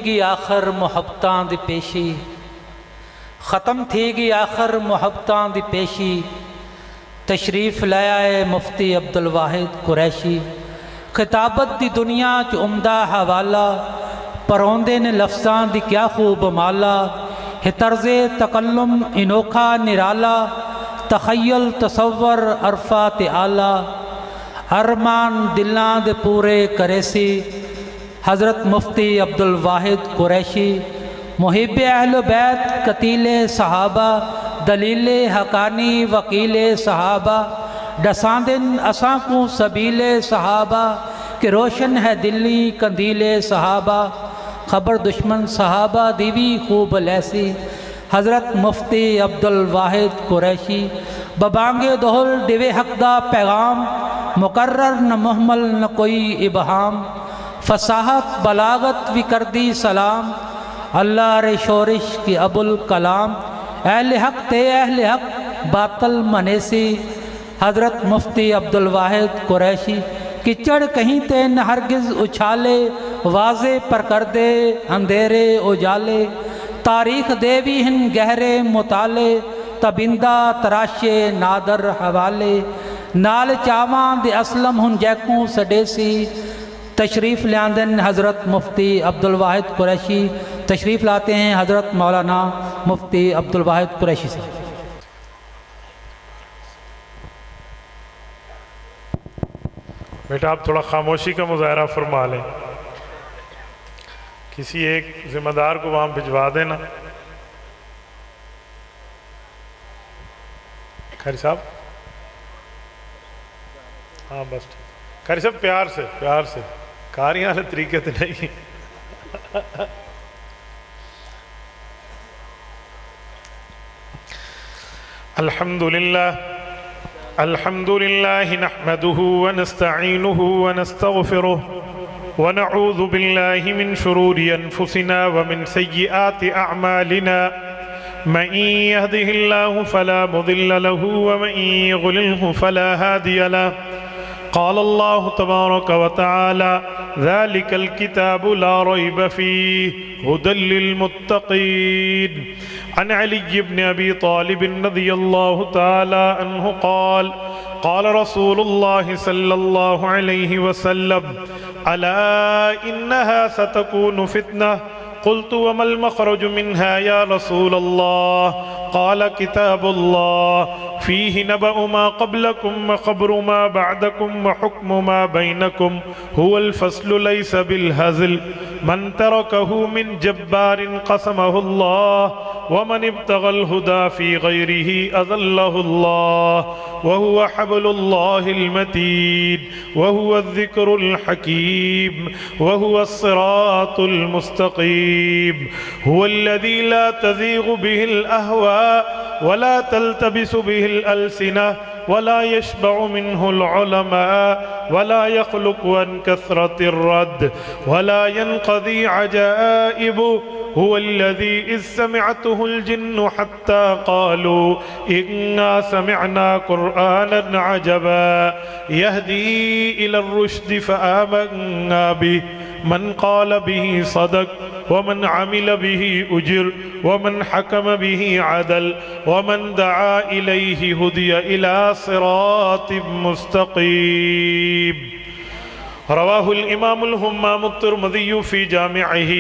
گی آخر محبتاں دی پیشی، ختم تھی گی آخر محبتاں دی پیشی، تشریف لایا ہے مفتی عبدالواحد قریشی، خطابت دی دنیا چ عمدہ حوالہ، پروندے نے لفظاں دی کیا خوب مالا، ہے طرز تکلم انوکھا نرالا، تخیل تصور عرفات اعلیٰ، ارمان دلاں دے پورے کریسی، حضرت مفتی عبدالواحد قریشی، محب اہل بیت قتیل صحابہ، دلیل حقانی وکیل صحابہ، ڈساندن اساں کو سبیل صحابہ، کہ روشن ہے دلی کندیل صحابہ، خبر دشمن صحابہ دیوی خوب لیسی، حضرت مفتی عبدالواحد قریشی، ببانگے دہل ڈوے حق دا پیغام، مقرر نہ محمل نہ کوئی ابہام، فصاحت بلاغت بھی کردی سلام، اللہ رے شورش کی ابو الکلام، اہل حق تے اہل حق باطل منیسی، حضرت مفتی عبدالواحد قریشی، کچڑ کہیں تے نہ ہرگز اچھالے، واضح پر کر دے اندھیرے اجالے، تاریخ دے بھی ہن گہرے مطالعے، تبندہ تراشے نادر حوالے، نال چاواں دے اسلم ہن جیکوں سڈیسی، تشریف لیاندن حضرت مفتی عبدالواحد قریشی، تشریف لاتے ہیں حضرت مولانا مفتی عبدالواحد قریشی سے۔ بیٹا آپ تھوڑا خاموشی کا مظاہرہ فرما لیں، کسی ایک ذمہ دار کو وہاں بھجوا دینا۔ کھاری صاحب، ہاں بس کھاری صاحب پیار سے کاریاں والے طریقے تے نہیں۔ الحمد لله نحمده ونستعينه ونستغفره ونعوذ بالله من شرور أنفسنا ومن سيئات أعمالنا، من يهده الله فلا مضل له ومن يضلله فلا هادي له، قال الله تبارك وتعالى ذلك الكتاب لا ريب فيه هدى للمتقين، عن علي بن أبي طالب رضي الله تعالى عنه قال قال رسول الله صلى الله عليه وسلم ألا إنها ستكون فتنة، قلت وما المخرج منها يا رسول الله؟ قال كتاب الله فيه نبأ ما قبلكم وخبر ما بعدكم وحكم ما بينكم، هو الفصل ليس بالهزل، من تركه من جبار قسمه الله، ومن ابتغى الهدى في غيره أذله الله، وهو حبل الله المتين، وهو الذكر الحكيم، وهو الصراط المستقيم، هو الذي لا تزيغ به الأهواء ولا تلتبس به الألسنة، ولا يشبع منه العلماء، ولا يخلق عن كثرة الرد، ولا ينقضي عجائبه، هو الذي إذ سمعته الجن حتى قالوا إنا سمعنا قرآنا عجبا يهدي إلى الرشد فآمنا به، من قال به صدق، ومن عمل به أجر، ومن حكم به عدل، ومن دعا إليه هدي إلى صراط مستقيم۔ رواه الإمام الهمام الترمذي في جامعه،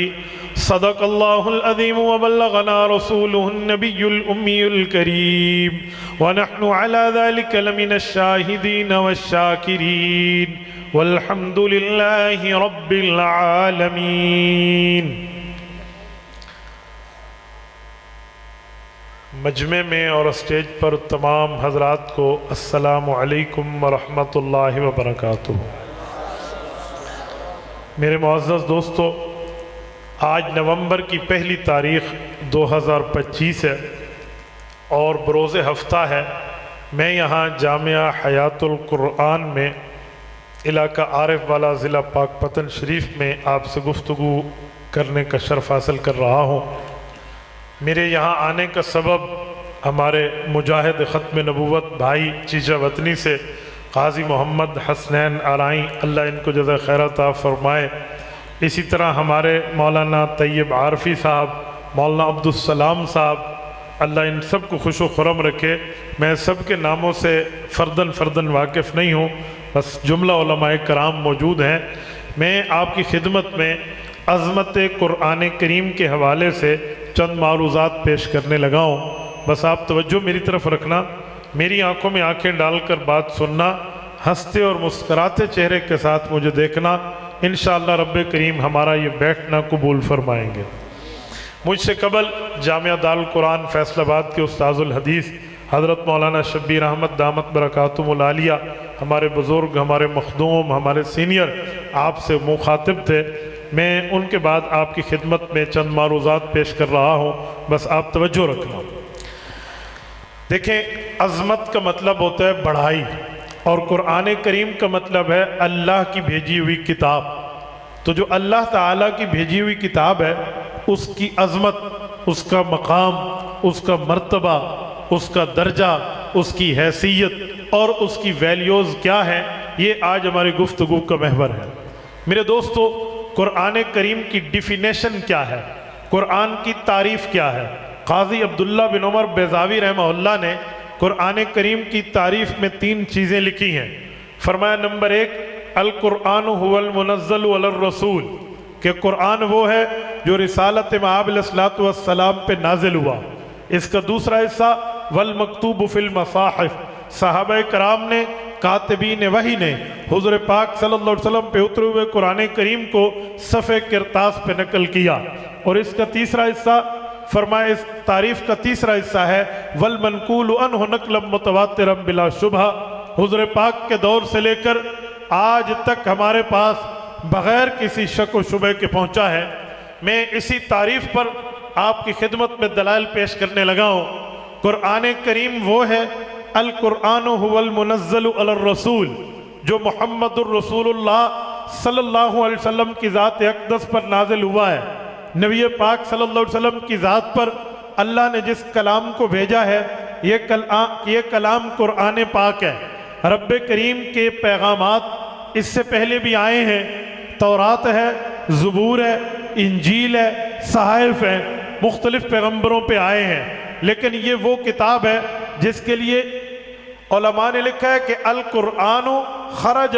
صدق الله العظيم وبلغنا رسوله النبي الأمي الكريم، ونحن على ذلك لمن الشاهدين والشاكرين، والحمد لله رب العالمين۔ مجمع میں اور اسٹیج پر تمام حضرات کو السلام علیکم ورحمۃ اللہ وبرکاتہ۔ میرے معزز دوستو، آج نومبر کی پہلی تاریخ 2025 ہے اور بروز ہفتہ ہے۔ میں یہاں جامعہ حیات القرآن میں علاقہ عارف والا ضلع پاک پتن شریف میں آپ سے گفتگو کرنے کا شرف حاصل کر رہا ہوں۔ میرے یہاں آنے کا سبب ہمارے مجاہد ختم نبوت بھائی چیچا وطنی سے قاضی محمد حسنین آرائیں، اللہ ان کو جزائے خیر عطا فرمائے، اسی طرح ہمارے مولانا طیب عارفی صاحب، مولانا عبدالسلام صاحب، اللہ ان سب کو خوش و خرم رکھے۔ میں سب کے ناموں سے فرداً واقف نہیں ہوں، بس جملہ علماء کرام موجود ہیں۔ میں آپ کی خدمت میں عظمت قرآن کریم کے حوالے سے چند معروضات پیش کرنے لگا ہوں، بس آپ توجہ میری طرف رکھنا، میری آنکھوں میں آنکھیں ڈال کر بات سننا، ہنستے اور مسکراتے چہرے کے ساتھ مجھے دیکھنا، انشاءاللہ رب کریم ہمارا یہ بیٹھنا قبول فرمائیں گے۔ مجھ سے قبل جامعہ دارالقرآن فیصل آباد کے استاذ الحدیث حضرت مولانا شبیر احمد دامت برکاتہم العالیہ، ہمارے بزرگ، ہمارے مخدوم، ہمارے سینئر آپ سے مخاطب تھے۔ میں ان کے بعد آپ کی خدمت میں چند معروضات پیش کر رہا ہوں، بس آپ توجہ رکھنا۔ دیکھیں، عظمت کا مطلب ہوتا ہے بڑائی، اور قرآن کریم کا مطلب ہے اللہ کی بھیجی ہوئی کتاب۔ تو جو اللہ تعالیٰ کی بھیجی ہوئی کتاب ہے، اس کی عظمت، اس کا مقام، اس کا مرتبہ، اس کا درجہ، اس کی حیثیت اور اس کی ویلیوز کیا ہے، یہ آج ہماری گفتگو کا محور ہے۔ میرے دوستو، قرآن کریم کی ڈیفینیشن کیا ہے، قرآن کی تعریف کیا ہے؟ قاضی عبداللہ بن عمر بیضاوی رحمہ اللہ نے قرآن کریم کی تعریف میں 3 چیزیں لکھی ہیں۔ فرمایا نمبر 1، القرآن هو المنزل علی الرسول، کہ قرآن وہ ہے جو رسالت مآب علیہ السلام پہ نازل ہوا۔ اس کا دوسرا حصہ والمکتوب فی المصاحف، صحابہ کرام نے، کاتبین وحی نے حضور پاک صلی اللہ علیہ وسلم پہ اترے ہوئے قرآن کریم کو صفحہ کرتاس پہ نقل کیا۔ اور اس کا تیسرا حصہ، فرمائے اس تعریف کا تیسرا حصہ ہے والمنقول عنہ نقلا متواترا بلا شبہ، حضور پاک کے دور سے لے کر آج تک ہمارے پاس بغیر کسی شک و شبہ کے پہنچا ہے۔ میں اسی تعریف پر آپ کی خدمت میں دلائل پیش کرنے لگا ہوں۔ قرآن کریم وہ ہے، القرآن هو المنزل علی الرسول، جو محمد الرسول اللہ صلی اللہ علیہ وسلم کی ذات اقدس پر نازل ہوا ہے۔ نبی پاک صلی اللہ علیہ وسلم کی ذات پر اللہ نے جس کلام کو بھیجا ہے، یہ کلام قرآن پاک ہے۔ رب کریم کے پیغامات اس سے پہلے بھی آئے ہیں، تورات ہے، زبور ہے، انجیل ہے، صحائف ہیں، مختلف پیغمبروں پہ آئے ہیں، لیکن یہ وہ کتاب ہے جس کے لیے علماء نے لکھا ہے کہ القرآن خرج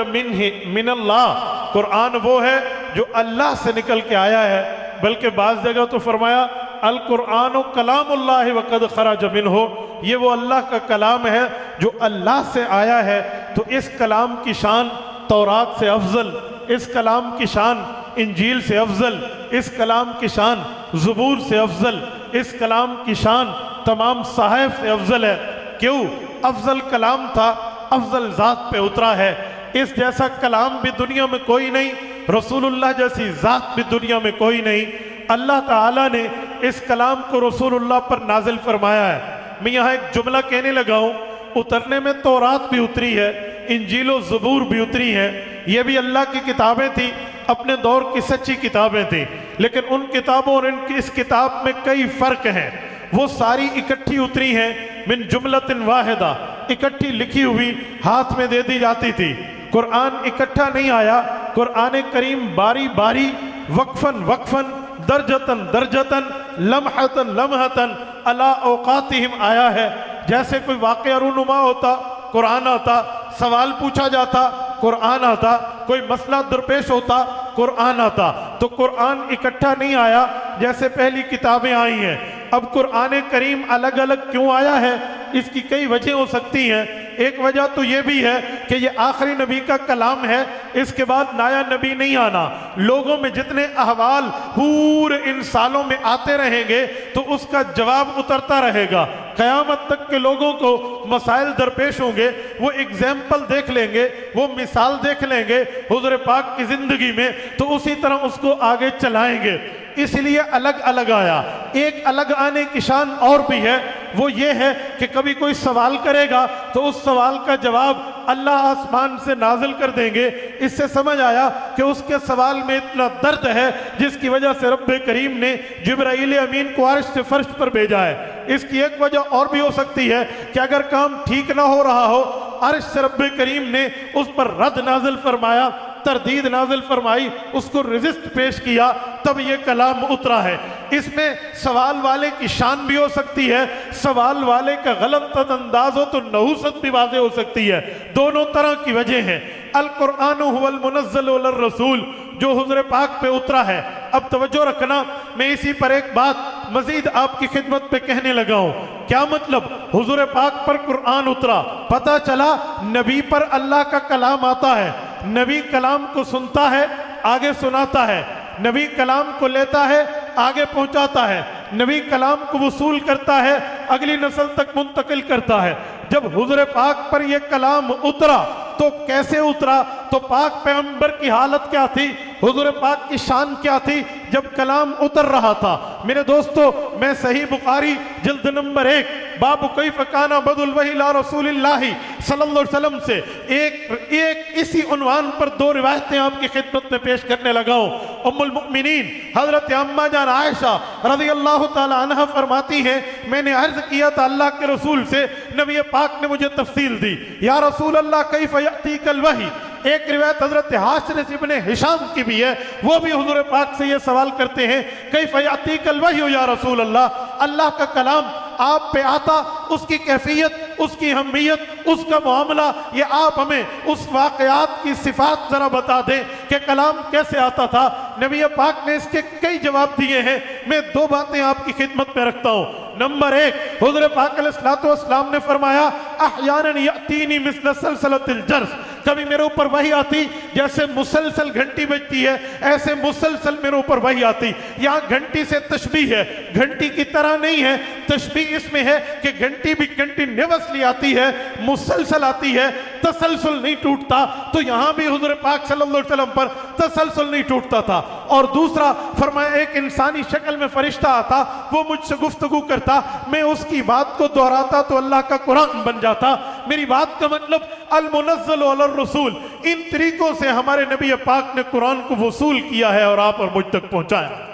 من اللہ، قرآن وہ ہے جو اللہ سے نکل کے آیا ہے، بلکہ بعض جگہ تو فرمایا القرآن کلام اللہ وقد خرج منہ، یہ وہ اللہ کا کلام ہے جو اللہ سے آیا ہے۔ تو اس کلام کی شان تورات سے افضل، اس کلام کی شان انجیل سے افضل، اس کلام کی شان زبور سے افضل، اس کلام کی شان تمام صحائف سے افضل ہے۔ کیوں؟ افضل کلام تھا، افضل ذات پہ اترا ہے۔ اس جیسا کلام بھی دنیا میں کوئی نہیں، رسول اللہ جیسی ذات بھی دنیا میں کوئی نہیں۔ اللہ تعالیٰ نے اس کلام کو رسول اللہ پر نازل فرمایا ہے۔ میں یہاں ایک جملہ کہنے لگا ہوں، اترنے میں تورات بھی اتری ہے، انجیل و زبور بھی اتری ہیں، یہ بھی اللہ کی کتابیں تھیں، اپنے دور کی سچی کتابیں تھیں، لیکن ان کتابوں اور اس کتاب میں کئی فرق ہیں۔ وہ ساری اکٹھی اتری ہیں، من جملۃ واحدہ، اکٹھی لکھی ہوئی ہاتھ میں دے دی جاتی تھی۔ قرآن اکٹھا نہیں آیا، قرآن کریم باری باری، وقفاً وقفاً، درجتاً درجتاً، لمحتاً لمحتاً، علی اوقاتہم آیا ہے۔ جیسے کوئی واقعہ رونما ہوتا، قرآن آتا، سوال پوچھا جاتا، قرآن آتا، کوئی مسئلہ درپیش ہوتا، قرآن آتا۔ تو قرآن اکٹھا نہیں آیا جیسے پہلی کتابیں آئی ہیں۔ اب قرآن کریم الگ الگ کیوں آیا ہے؟ اس کی کئی وجہ ہو سکتی ہیں۔ ایک وجہ تو یہ بھی ہے کہ یہ آخری نبی کا کلام ہے، اس کے بعد نیا نبی نہیں آنا۔ لوگوں میں جتنے احوال پورے ان سالوں میں آتے رہیں گے تو اس کا جواب اترتا رہے گا۔ قیامت تک کے لوگوں کو مسائل درپیش ہوں گے، وہ اگزامپل دیکھ لیں گے، وہ مثال دیکھ لیں گے حضور پاک کی زندگی میں، تو اسی طرح اس کو آگے چلائیں گے۔ اس لیے الگ الگ آیا۔ ایک الگ آنے کی شان اور بھی ہے، وہ یہ ہے کہ کبھی کوئی سوال کرے گا تو اس سوال کا جواب اللہ آسمان سے نازل کر دیں گے۔ اس سے سمجھ آیا کہ اس کے سوال میں اتنا درد ہے جس کی وجہ سے رب کریم نے جبرائیل امین کو عرش سے فرش پر بھیجا ہے۔ اس کی ایک وجہ اور بھی ہو سکتی ہے کہ اگر کام ٹھیک نہ ہو رہا ہو، عرش سے رب کریم نے اس پر رد نازل فرمایا، تردید نازل فرمائی، اس کو رزسٹ پیش کیا، تب یہ کلام اترا ہے۔ اس میں سوال والے کی شان بھی ہو سکتی ہے، سوال والے کا غلط انداز ہو تو نحوست بھی واضح ہو سکتی ہے، دونوں طرح کی وجہ ہیں۔ القرآن هو المنزل علی الرسول، جو حضور پاک پہ اترا ہے۔ اب توجہ رکھنا، میں اسی پر ایک بات مزید آپ کی خدمت پہ کہنے لگا ہوں۔ کیا مطلب؟ حضور پاک پر قرآن اترا، پتہ چلا نبی پر اللہ کا کلام آتا ہے، نبی کلام کو سنتا ہے، آگے سناتا ہے، نبی کلام کو لیتا ہے، آگے پہنچاتا ہے، نبی کلام کو وصول کرتا ہے، اگلی نسل تک منتقل کرتا ہے۔ جب حضور پاک پر یہ کلام اترا تو کیسے اترا؟ تو پاک پیغمبر کی حالت کیا تھی، حضور پاک کی شان کیا تھی جب کلام اتر رہا تھا؟ میرے دوستو، میں صحیح بخاری جلد نمبر 1 باب کیف کان بدء الوحی الی رسول اللہ صلی اللہ علیہ وسلم سے ایک اسی عنوان پر 2 روایتیں آپ کی خدمت میں پیش کرنے لگا ہوں۔ ام المؤمنین حضرت اماں جان عائشہ رضی اللہ تعالی عنہ فرماتی ہیں، میں نے عرض کیا تھا اللہ کے رسول سے، نبی پاک نے مجھے تفصیل دی، یا رسول اللہ کیف یأتیک الوحی۔ ایک روایت حضرت حارث ابن ہشام کی بھی ہے، وہ بھی حضور پاک سے یہ سوال کرتے ہیں، کیف یأتیک الوحی یا رسول اللہ، اللہ کا کلام آپ پہ آتا، اس کی کیفیت، اس کی اہمیت، اس کا معاملہ، یہ آپ ہمیں اس واقعات کی صفات ذرا بتا دیں کہ کلام کیسے آتا تھا۔ نبی پاک نے اس کے کئی جواب دیے ہیں، میں 2 باتیں آپ کی خدمت میں رکھتا ہوں۔ نمبر 1، حضور پاک علیہ السلام نے فرمایا، احیانا یأتینی مثل سلسلۃ الجرس، کبھی میرے اوپر وحی آتی جیسے مسلسل گھنٹی بجتی ہے، ایسے مسلسل میرے اوپر وحی آتی۔ یہاں گھنٹی سے تشبیہ ہے، گھنٹی کی طرح نہیں ہے، تشبیہ اس میں ہے کہ گھنٹی بھی کنٹینیوسلی آتی ہے، مسلسل آتی ہے، تسلسل نہیں ٹوٹتا، تو یہاں بھی حضور پاک صلی اللہ علیہ وسلم پر تسلسل نہیں ٹوٹتا تھا۔ اور دوسرا فرمایا، ایک انسانی شکل میں فرشتہ آتا، وہ مجھ سے گفتگو کرتا، میں اس کی بات کو دہراتا تو اللہ کا قرآن بن جاتا۔ میری بات کا مطلب المنزل علی الرسول، ان طریقوں سے ہمارے نبی پاک نے قرآن کو وصول کیا ہے اور آپ اور مجھ تک پہنچایا۔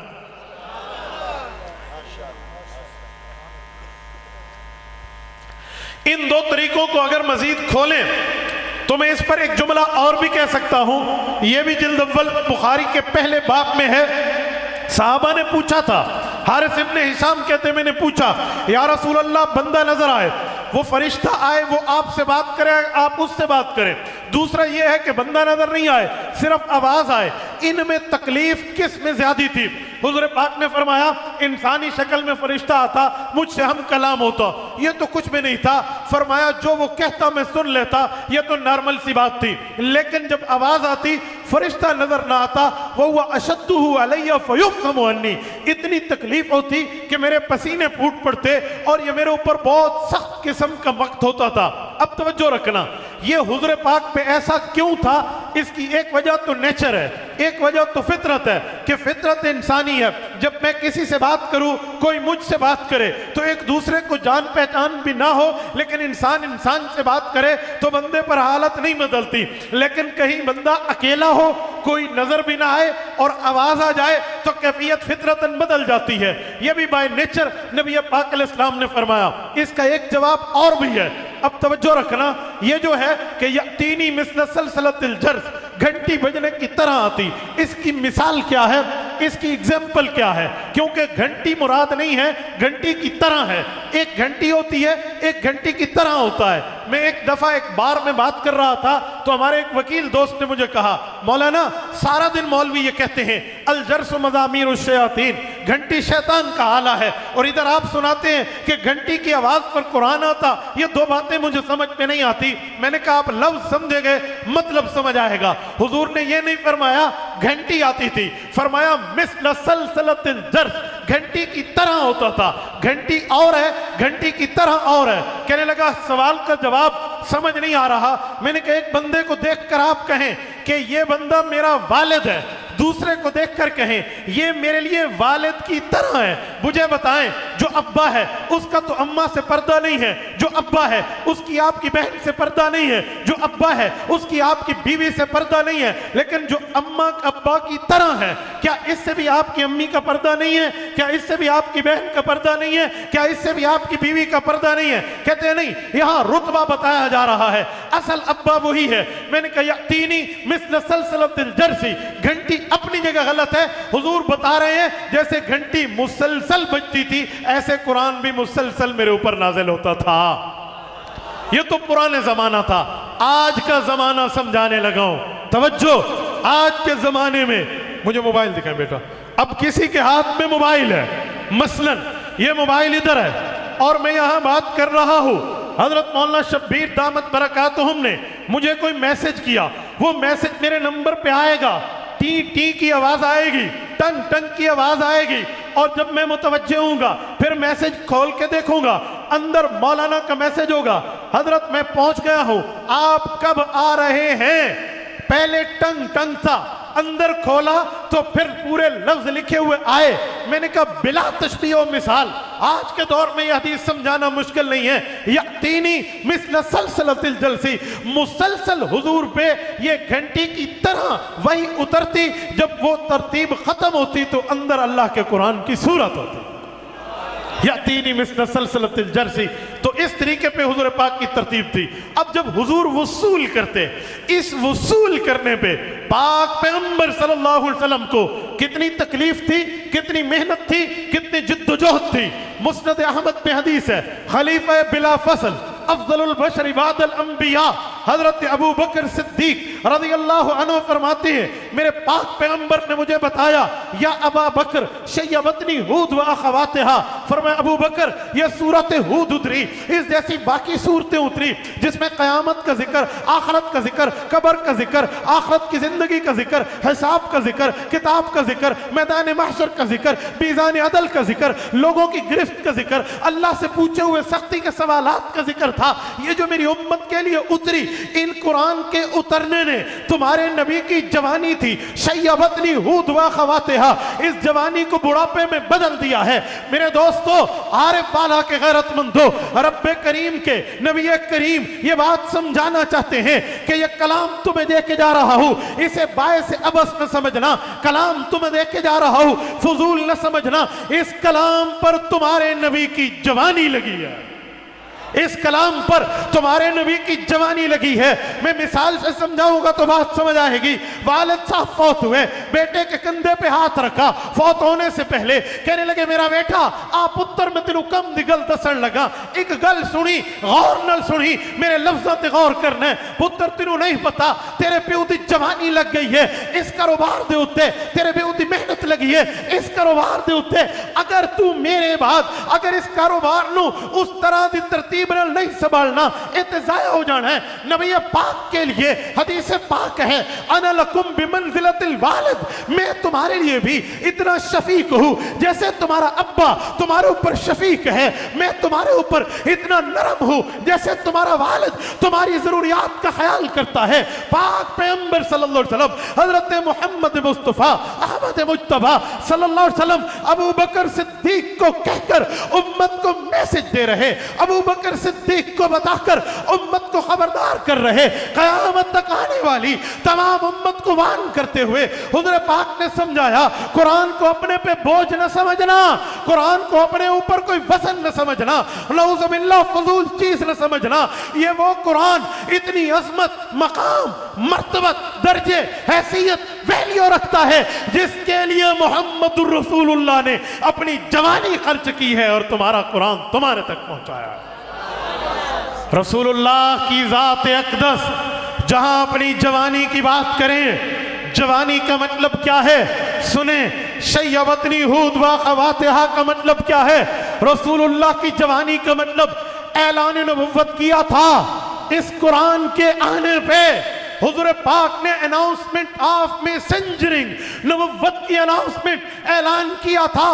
ان 2 طریقوں کو اگر مزید کھولیں تو میں اس پر ایک جملہ اور بھی کہہ سکتا ہوں، یہ بھی جلد اول بخاری کے پہلے باب میں ہے۔ صحابہ نے پوچھا تھا، حارث ابن ہشام کہتے میں نے پوچھا، یا رسول اللہ بندہ نظر آئے، وہ فرشتہ آئے، وہ آپ سے بات کرے، آپ اس سے بات کریں۔ دوسرا یہ ہے کہ بندہ نظر نہیں آئے، صرف آواز آئے، ان میں تکلیف کس میں زیادہ تھی؟ حضور پاک نے فرمایا، انسانی شکل میں فرشتہ آتا، مجھ سے ہم کلام ہوتا، یہ تو کچھ بھی نہیں تھا۔ فرمایا جو وہ کہتا میں سن لیتا، یہ تو نارمل سی بات تھی، لیکن جب آواز آتی، فرشتہ نظر نہ آتا، وَهُوَ أَشَدُّهُ عَلَيَّ فَيُفْهَمُ عَنِّي، اتنی تکلیف ہوتی کہ میرے پسینے پھوٹ پڑتے اور یہ میرے اوپر بہت سخت قسم کا وقت ہوتا تھا۔ اب توجہ رکھنا، یہ حضور پاک پہ ایسا کیوں تھا؟ اس کی ایک وجہ تو نیچر ہے، ایک وجہ تو فطرت ہے کہ فطرت انسانی ہے۔ جب میں کسی سے بات کروں، کوئی مجھ سے بات کرے تو ایک دوسرے کو جان پہچان بھی نہ ہو، لیکن انسان سے بات کرے تو بندے پر حالت نہیں بدلتی۔ لیکن کہیں بندہ اکیلا ہو، کوئی نظر بھی نہ آئے اور آواز آ جائے تو کیفیت فطرتاً بدل جاتی ہے۔ یہ بھی بائی نیچر نبی پاک علیہ السلام نے فرمایا۔ اس کا ایک جواب اور بھی ہے، اب توجہ رکھنا، یہ جو ہے کہ یأتینی مثل سلسلۃ الجرس، گھنٹی بجنے کی طرح آتی، اس کی مثال کیا ہے، اس کی اگزامپل کیا ہے؟ کیونکہ گھنٹی مراد نہیں ہے، گھنٹی کی طرح ہے۔ ایک گھنٹی ہوتی ہے، ایک گھنٹی کی طرح ہوتا ہے۔ میں ایک دفعہ ایک بار میں بات کر رہا تھا تو ہمارے ایک وکیل دوست نے مجھے کہا، مولانا سارا دن مولوی یہ کہتے ہیں الجرس مزامیر الشیاطین، گھنٹی شیطان کا آلہ ہے، اور ادھر آپ سناتے ہیں کہ گھنٹی کی آواز پر قرآن آتا۔ یہ 2 باتیں مجھے سمجھ میں نہیں آتی۔ میں نے کہا آپ لفظ سمجھے گئے، مطلب سمجھ آئے گا۔ حضور نے یہ نہیں فرمایا گھنٹی آتی تھی، فرمایا مثل سلسلۃ الجرس، گھنٹی کی طرح ہوتا تھا۔ گھنٹی اور ہے، گھنٹی کی طرح اور ہے۔ کہنے لگا سوال کا جواب سمجھ نہیں آ رہا۔ میں نے کہا ایک بندے کو دیکھ کر آپ کہیں کہ یہ بندہ میرا والد ہے، دوسرے کو دیکھ کر کہیں یہ میرے لیے والد کی طرح ہے، مجھے بتائیں جو ابا ہے اس کا تو اماں سے پردہ نہیں ہے، جو ابا ہے اس کی آپ کی بہن سے پردہ نہیں ہے، جو ابا ہے اس کی آپ کی بیوی سے پردہ نہیں ہے، لیکن جو اماں ابا کی طرح ہے، کیا اس سے بھی آپ کی امی کا پردہ نہیں ہے؟ کیا اس سے بھی آپ کی بہن کا پردہ نہیں ہے؟ کیا اس سے بھی آپ کی بیوی کا پردہ نہیں ہے؟ کہتے ہیں نہیں، یہاں رتبہ بتایا جا رہا ہے، اصل ابا وہی ہے۔ میں نے کہا یأتینی مثل سلسلۃ الجرس، گھنٹی اپنی جگہ غلط ہے، حضور بتا رہے ہیں جیسے گھنٹی مسلسل بجتی تھی ایسے قرآن بھی مسلسل میرے اوپر نازل ہوتا تھا۔ یہ تو پرانے زمانہ تھا، آج کا زمانہ سمجھانے لگا ہوں۔ توجہ، آج کے زمانے میں مجھے موبائل دکھائیں بیٹا، اب کسی کے ہاتھ میں موبائل ہے، مثلا یہ موبائل ادھر ہے اور میں یہاں بات کر رہا ہوں، حضرت مولانا شبیر دامت برکاتہم نے مجھے کوئی میسج کیا، وہ میسج میرے نمبر پہ آئے گا، ٹی ٹی کی آواز آئے گی، ٹنگ ٹنگ کی آواز آئے گی، اور جب میں متوجہ ہوں گا پھر میسج کھول کے دیکھوں گا، اندر مولانا کا میسج ہوگا، حضرت میں پہنچ گیا ہوں، آپ کب آ رہے ہیں؟ پہلے ٹنگ ٹنگ تھا، اندر کھولا تو پھر پورے لفظ لکھے ہوئے آئے۔ میں نے کہا بلا تشبیہ و مثال، آج کے دور میں یہ حدیث سمجھانا مشکل نہیں ہے۔ یأتینی مثل سلسلۃ الجرس، مسلسل حضور پہ یہ گھنٹی کی طرح وہی اترتی، جب وہ ترتیب ختم ہوتی تو اندر اللہ کے قرآن کی صورت ہوتی۔ یأتینی مثل سلسلۃ الجرس، تو اس طریقے پہ حضور پاک کی ترتیب تھی۔ اب جب حضور وصول کرتے، اس وصول کرنے پہ پاک پیغمبر صلی اللہ علیہ وسلم کو کتنی تکلیف تھی، کتنی محنت تھی، کتنی جد و جہد تھی۔ مسند احمد میں حدیث ہے، خلیفہ بلا فصل افضل البشر بعد الانبیاء حضرت ابو بکر صدیق رضی اللہ عنہ فرماتے ہیں میرے پاک پیغمبر نے مجھے بتایا، یا ابا بکر شیبتنی ہود و اخواتہا، فرمایا ابو بکر یہ سورت ہود اتری، اس جیسی باقی صورتیں اتری جس میں قیامت کا ذکر، آخرت کا ذکر، قبر کا ذکر، آخرت کی زندگی کا ذکر، حساب کا ذکر، کتاب کا ذکر، میدان محشر کا ذکر، میزان عدل کا ذکر، لوگوں کی گرفت کا ذکر، اللہ سے پوچھے ہوئے سختی کے سوالات کا ذکر تھا۔ یہ جو میری امت کے لیے اتری، ان قرآن کے اترنے نے تمہارے نبی کی جوانی تھی، شیبتنی ہود و خواتہا، اس جوانی کو بڑھاپے میں بدل دیا ہے۔ میرے دوستو، عارف والا کے غیرت مندو، رب کریم کے نبی کریم یہ بات سمجھانا چاہتے ہیں کہ یہ کلام تمہیں دے کے جا رہا ہوں، اسے باعث عبث نہ سمجھنا، کلام تمہیں دے کے جا رہا ہوں فضول نہ سمجھنا، اس کلام پر تمہارے نبی کی جوانی لگی ہے، اس کلام پر تمہارے نبی کی جوانی لگی ہے۔ میں مثال سے سمجھاؤں گا تو بات سمجھ آئے گی۔ والد صاحب فوت ہوئے، بیٹے کے کندھے پہ ہاتھ رکھا، فوت ہونے سے پہلے کہنے لگے میرا بیٹا آپ پتر میں تینوں کم دی گل دسن لگا، ایک گل سنی غور نال سنی، میرے لفظاں تے غور کرنا ہے، پتر تینوں نہیں پتا تیرے پیو دی جوانی لگ گئی ہے، اس کاروبار دے اتے تیرے پیو دی محنت لگی ہے، اس کاروبار دے اتے اگر تو میرے بعد اگر اس کاروبار نو اس طرح دی ترتیب نہیں سنبھالنا ضائع ہو جانا ہے۔ نبی پاک کے لیے حدیث پاک ہے، انا لکم بمنزلۃ الوالد، میں تمہارے لیے بھی اتنا شفیق ہوں جیسے تمہارا ابا تمہارے اوپر شفیق ہے، میں تمہارے اوپر اتنا نرم ہوں جیسے تمہارا والد تمہاری ضروریات کا خیال کرتا ہے۔ پاک پیغمبر صلی اللہ علیہ وسلم حضرت محمد مصطفیٰ احمد مجتبیٰ صلی اللہ علیہ وسلم ابو بکر صدیق کو کہہ کر امت کو میسج دے رہے، ابو بکر صدیق کو بتا کر امت کو خبردار کر رہے، قیامت تک آنے والی تمام امت کو وان کرتے ہوئے حضور پاک نے سمجھایا قرآن کو اپنے پہ بوجھ نہ سمجھنا، قرآن کو اپنے اوپر کوئی وزن نہ سمجھنا، نعوذ باللہ فضول چیز نہ سمجھنا۔ یہ وہ قرآن اتنی عظمت، مقام، مرتبت، درجے، حیثیت، ویلیو رکھتا ہے جس کے لیے محمد الرسول اللہ نے اپنی جوانی خرچ کی ہے اور تمہارا قرآن تمہارے تک پہنچایا ہے۔ رسول اللہ کی ذات اقدس جہاں اپنی جوانی کی بات کریں، جوانی کا مطلب کیا ہے سنیں، شیبتنی ہود و خواتہا کا مطلب کیا ہے؟ رسول اللہ کی جوانی کا مطلب اعلان نبوت کیا تھا اس قرآن کے آنے پہ، حضور پاک نے اناؤنسمنٹ آف میسنجرنگ، نبوت کی اناؤنسمنٹ اعلان کیا تھا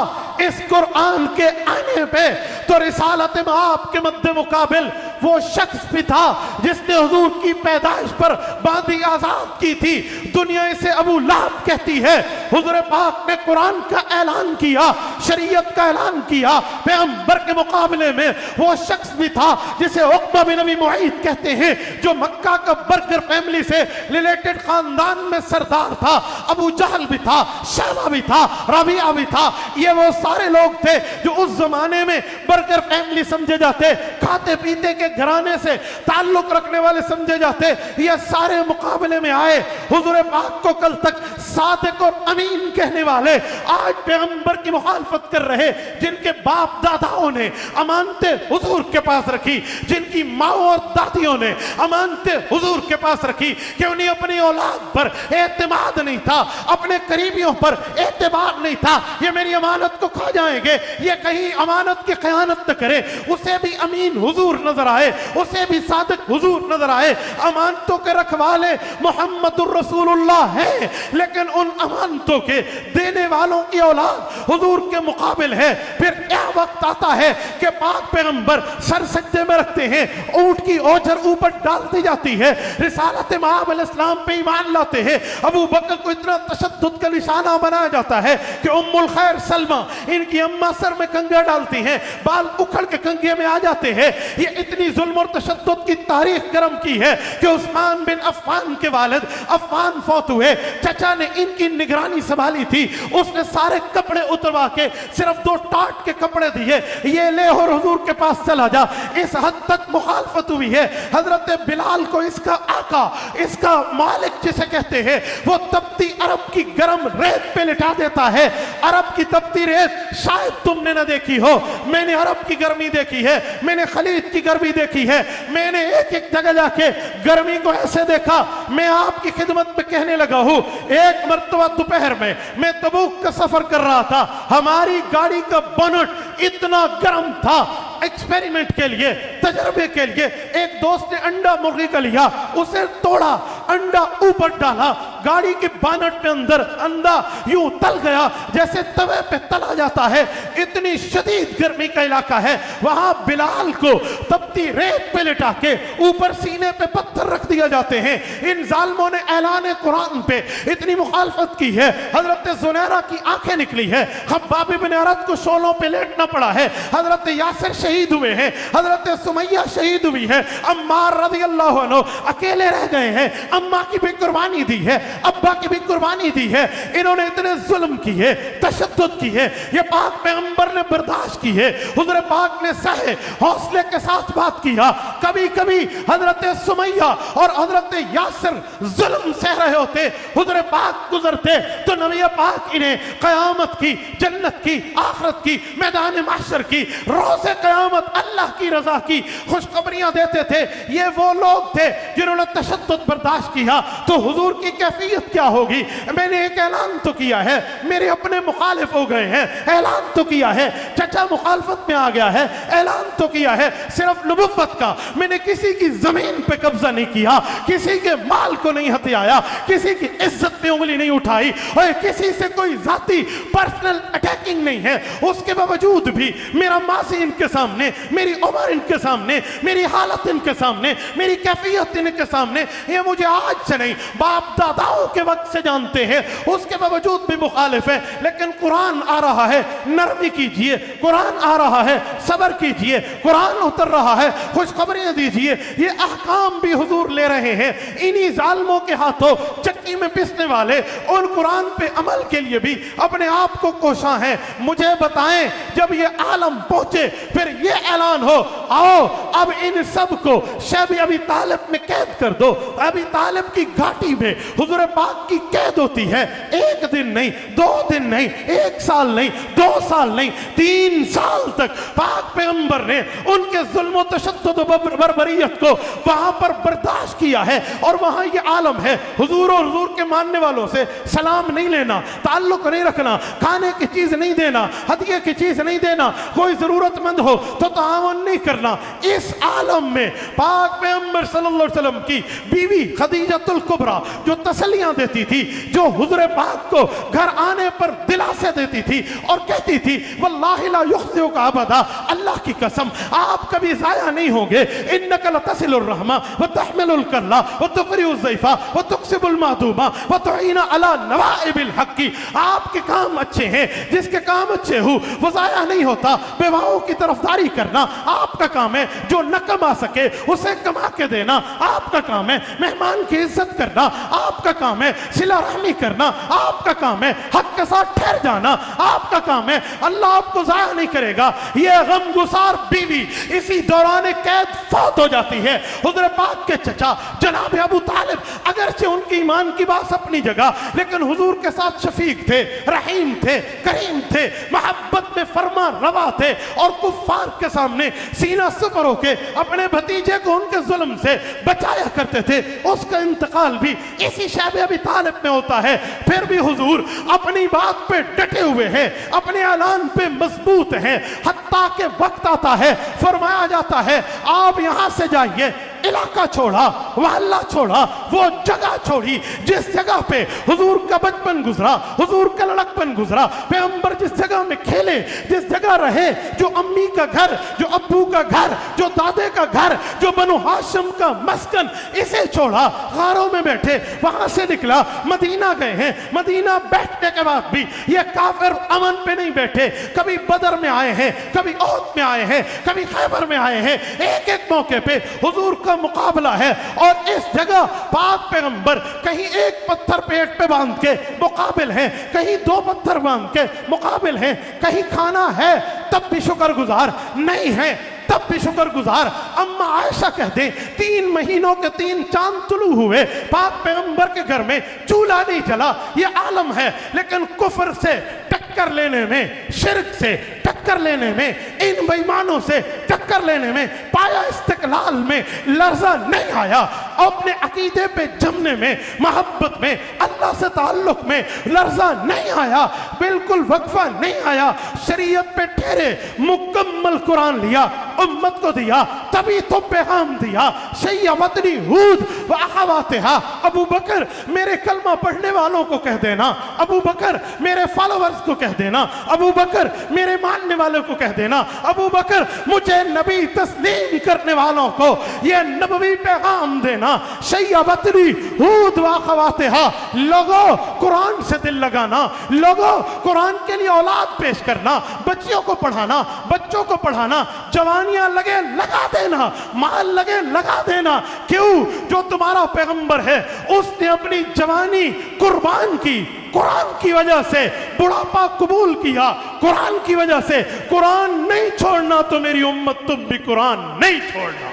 اس قرآن کے آنے پہ، تو رسالت آپ کے مد مقابل وہ شخص بھی تھا جس نے حضور کی پیدائش پر باندھی آزاد کی تھی، دنیا اسے ابو لہب کہتی ہے۔ حضور پاک نے قرآن کا اعلان کیا، شریعت کا اعلان کیا، پیغمبر کے مقابلے میں وہ شخص بھی تھا جسے عقبہ بن ابی معیط کہتے ہیں، جو مکہ کا برگر فیملی سے ریلیٹڈ خاندان میں سردار تھا۔ ابو جہل بھی تھا، شیبہ بھی تھا، ربیعہ بھی تھا۔ یہ وہ سارے لوگ تھے جو اس زمانے میں برگر فیملی سمجھے جاتے، کھاتے پیتے کے گھرانے سے تعلق رکھنے والے سمجھے جاتے۔ یہ سارے مقابلے میں آئے۔ حضور پاک کو کل تک صادق اور امین کہنے والے آج پیغمبر کی مخالفت کر رہے، جن کے باپ داداؤں نے امانتیں حضور کے پاس رکھی، جن کی ماں اور دادیوں نے امانتیں حضور کے پاس رکھی، کہ انہیں اپنی اولاد پر اعتماد نہیں تھا، اپنے قریبیوں پر اعتبار نہیں تھا۔ یہ میری امانت کو کھا جائیں گے، یہ کہیں امانت کی خیانت نہ کرے، اسے بھی امین حضور نظر آئے، اسے بھی صادق حضور نظر آئے۔ امانتوں کے رکھوالے محمد الرسول اللہ ہے، لیکن ان امانتوں کے دینے والوں کی اولاد حضور کے مقابل ہے۔ پھر کیا وقت آتا ہے کہ پاک پیغمبر سر سجدے میں رکھتے ہیں، اونٹ کی اوجر اوپر ڈالتی جاتی ہے، رسالت مآب علیہ السلام پہ ایمان لاتے ہیں۔ ابو بکر کو اتنا تشدد کا نشانہ بنایا جاتا ہے کہ ام الخیر سلمہ ان کی اماں سر میں کنگھا ڈالتی ہیں، بال اکھڑ کے کنگھے میں آ جاتے ہیں۔ یہ اتنی ظلم اور تشدد کی تاریخ گرم کی ہے کہ عثمان بن عفان کے والد عفان فوت ہوئے، چچا نے ان کی نگرانی سنبھالی تھی، اس نے سارے کپڑے اتروا کے صرف 2 ٹاٹ کے کپڑے دیے، یہ لے اور حضور کے پاس چلا جا۔ اس حد تک مخالفت ہوئی ہے۔ حضرت بلال کو اس کا آقا، اس کا مالک جسے کہتے ہیں، وہ تپتی عرب کی گرم ریت پہ لٹا دیتا ہے۔ عرب کی تپتی ریت شاید تم نے نہ دیکھی ہو، میں نے عرب کی گرمی دیکھی ہے، میں نے خلیج کی گرمی دیکھی ہے، میں نے ایک ایک جگہ جا کے گرمی کو ایسے دیکھا۔ میں آپ کی خدمت میں کہنے لگا ہوں، ایک مرتبہ دوپہر میں تبوک کا سفر کر رہا تھا، ہماری گاڑی کا بونٹ اتنا گرم تھا، ایکسپیریمنٹ کے لیے، تجربے کے لیے ایک دوست نے انڈا مرغی کا لیا، اسے توڑا، انڈا اوپر ڈالا، گاڑی کے بانٹ میں اندر انڈا یوں تل گیا جیسے توے پہ تلا جاتا ہے۔ اتنی شدید گرمی کا علاقہ ہے، وہاں بلال کو تپتی ریت پہ لٹا کے اوپر سینے پہ پتھر رکھ دیا جاتے ہیں۔ ان ظالموں نے اعلان قرآن پہ اتنی مخالفت کی ہے، حضرت زنیرہ کی آنکھیں نکلی ہے، خباب بن عرد کو شولوں پہ لیٹنا پڑا ہے، حضرت یاسر شہید ہوئے ہیں، حضرت سمیہ شہید ہوئی ہے، عمار رضی اللہ عنہ اکیلے رہ گئے ہیں، اماں کی بھی قربانی دی ہے، ابا کی بھی قربانی دی ہے۔ انہوں نے اتنے ظلم کی ہے، تشدد کی ہے، یہ پاک پیغمبر نے برداشت کی ہے، حضور پاک نے سہے حوصلے کے ساتھ بات کیا۔ کبھی کبھی حضرت سمیہ اور حضرت یاسر ظلم سہ رہے ہوتے، حضور پاک گزرتے تو نبی پاک انہیں قیامت کی، جنت کی، آخرت کی، میدان محشر کی، روز قیامت اللہ کی رضا کی خوشخبریاں دیتے تھے۔ یہ وہ لوگ تھے جنہوں نے تشدد برداشت کیا، تو حضور کی کیفیت کیا ہوگی؟ میں نے ایک اعلان تو کیا ہے، میرے اپنے مخالف ہو گئے ہیں، اعلان تو کیا ہے، چچا مخالفت میں آ گیا ہے، اعلان تو کیا ہے صرف نبوت کا، میں نے کسی کی زمین پہ قبضہ نہیں کیا، کسی کے مال کو نہیں ہتھیایا، کسی کی عزت پہ انگلی نہیں اٹھائی، اور کسی سے کوئی ذاتی پرسنل اٹیکنگ نہیں ہے۔ اس کے باوجود بھی میرا ماضی ان کے سامنے، میری عمر ان کے سامنے، میری حالت ان کے سامنے، میری کیفیت ان کے سامنے، یہ مجھے آج سے نہیں باپ داداؤں کے وقت سے جانتے ہیں، اس کے باوجود بھی مخالف ہے۔ لیکن قرآن آ رہا ہے، نرمی کیجئے، قرآن آ رہا ہے، صبر کیجئے، قرآن اتر رہا ہے، خوشخبریاں دیجئے۔ یہ احکام بھی حضور لے رہے ہیں، انہی ظالموں کے ہاتھوں چکی میں پسنے والے ان قرآن پہ عمل کے لیے بھی اپنے آپ کو کوشاں ہیں۔ مجھے بتائیں، جب یہ عالم پہنچے پھر یہ اعلان ہو، آؤ اب ان سب کو شیب ابی طالب میں قید کر دو۔ ابی طالب کی گھاٹی میں حضور پاک کی قید ہوتی ہے، 1 دن نہیں، 2 دن نہیں، 1 سال نہیں، 2 سال نہیں، 3 سال تک پاک پیغمبر نے ان کے ظلم و تشدد و بربریت کو وہاں پر برداشت کیا ہے، اور وہاں یہ عالم ہے، حضور اور حضور حضور کے ماننے والوں سے سلام نہیں لینا، تعلق نہیں رکھنا، کھانے کی چیز نہیں دینا، ہدیے کی چیز نہیں دینا، کوئی ضرورت مند ہو تو تعاون نہیں کرنا۔ اس عالم میں پاک پیغمبر صلی اللہ علیہ وسلم کی بیوی خدیجۃ الکبریٰ جو تسلیاں دیتی تھی، جو حضور پاک کو گھر آنے پر دلاسے دیتی تھی اور کہتی تھی واللہ لا یخزئک ابدا، اللہ کی قسم آپ کبھی ضائع نہیں ہوں گے، انک لتصل الرحمہ وتحمل الکلہ وتقری الضیف وتکسب المعدوم وتعین علی نوائب الحق، آپ کے کام اچھے ہیں، جس کے کام اچھے ہو وہ ضائع نہیں ہوتا۔ بیواؤں کی طرفداری کرنا آپ کا کام ہے، جو نہ کما سکے اسے کما کے دینا آپ کا کام ہے، مہمان کی عزت کرنا آپ کا کام ہے، صلہ رحمی کرنا آپ کا کام ہے، حق کے ساتھ ٹھہر جانا آپ کا کام ہے، اللہ آپ کو ضائع نہیں کرے گا۔ یہ غم گسار بیوی اسی دوران قید فوت ہو جاتی ہے۔ حضور پاک کے چچا جناب ابو طالب اگرچہ ان کی ایمان کی بات اپنی جگہ، لیکن حضور کے ساتھ شفیق تھے، رحیم تھے، کریم تھے، محبت میں فرما روا تھے، اور کفار کے سامنے سینہ سپر ہو کے اپنے بھتیجے کو ان کے ظلم سے بچایا کرتے تھے۔ اس کا انتقال بھی اسی شیب ابی طالب میں ہوتا ہے، پھر بھی حضور اپنی بات پہ ڈٹے ہوئے ہیں، اپنے اعلان پہ مضبوط ہیں، حتیٰ کہ وقت آتا ہے فرمایا جاتا ہے آپ یہاں سے جائیے، علاقہ چھوڑا، محلہ چھوڑا، وہ جگہ چھوڑی جس جگہ پہ حضور کا بچپن گزرا، حضور کا لڑکپن گزرا، پیغمبر جس جگہ میں کھیلے، جس جگہ رہے، جو امی کا گھر، جو ابو کا گھر، جو دادے کا گھر، جو بنو ہاشم کا مسکن، اسے چھوڑا، غاروں میں بیٹھے، وہاں سے نکلا، مدینہ گئے ہیں۔ مدینہ بیٹھنے کے بعد بھی یہ کافر امن پہ نہیں بیٹھے، کبھی بدر میں آئے ہیں، کبھی احد میں آئے ہیں، کبھی خیبر میں آئے ہیں، ایک ایک موقع پہ حضور کا مقابلہ ہے، اور اس جگہ پاک پیغمبر کہیں ایک پتھر پیٹ پہ باندھ کے مقابل ہیں، کہیں دو پتھر باندھ کے مقابل ہیں، کہیں کھانا ہے تب بھی شکر گزار نہیں ہے، تب بھی شکر گزار۔ اما عائشہ کہہ دیں 3 مہینوں کے 3 چاند طلوع ہوئے، پاک پیغمبر کے گھر میں چولہا نہیں جلا، یہ عالم ہے، لیکن کفر سے ٹکر لینے میں، شرک سے ٹکر لینے میں، ان بیمانوں سے ٹکر لینے میں، پایا استقلال میں لرزہ نہیں آیا، اپنے عقیدے پہ جمنے میں، محبت میں، اللہ سے تعلق میں لرزہ نہیں آیا، بالکل وقفہ نہیں آیا، شریعت پہ ٹھہرے، مکمل قرآن لیا، امت کو دیا، تبھی تو پیغام دیا۔ شیبتنی ہود و اخواتہا، ابو بکر میرے کلمہ پڑھنے والوں کو کہہ دینا، ابو بکر میرے فالوورز کو کہہ دینا، ابو بکر میرے ماننے والوں کو کہہ دینا، ابو بکر مجھے نبی تسلیم کرنے والوں کو یہ نبوی پیغام دینا۔ شیبتنی ہود و اخواتہا، لوگوں قرآن سے دل لگانا، لوگوں قرآن کے لیے اولاد پیش کرنا، بچیوں کو پڑھانا، بچوں کو پڑھانا، جوانیاں لگے لگا دینا، مال لگے لگا دینا۔ کیوں؟ جو تمہارا پیغمبر ہے اس نے اپنی جوانی قربان کی، قرآن کی وجہ سے بڑھاپا قبول کیا، قرآن کی وجہ سے۔ قرآن نہیں چھوڑنا تو میری امت تم بھی قرآن نہیں چھوڑنا۔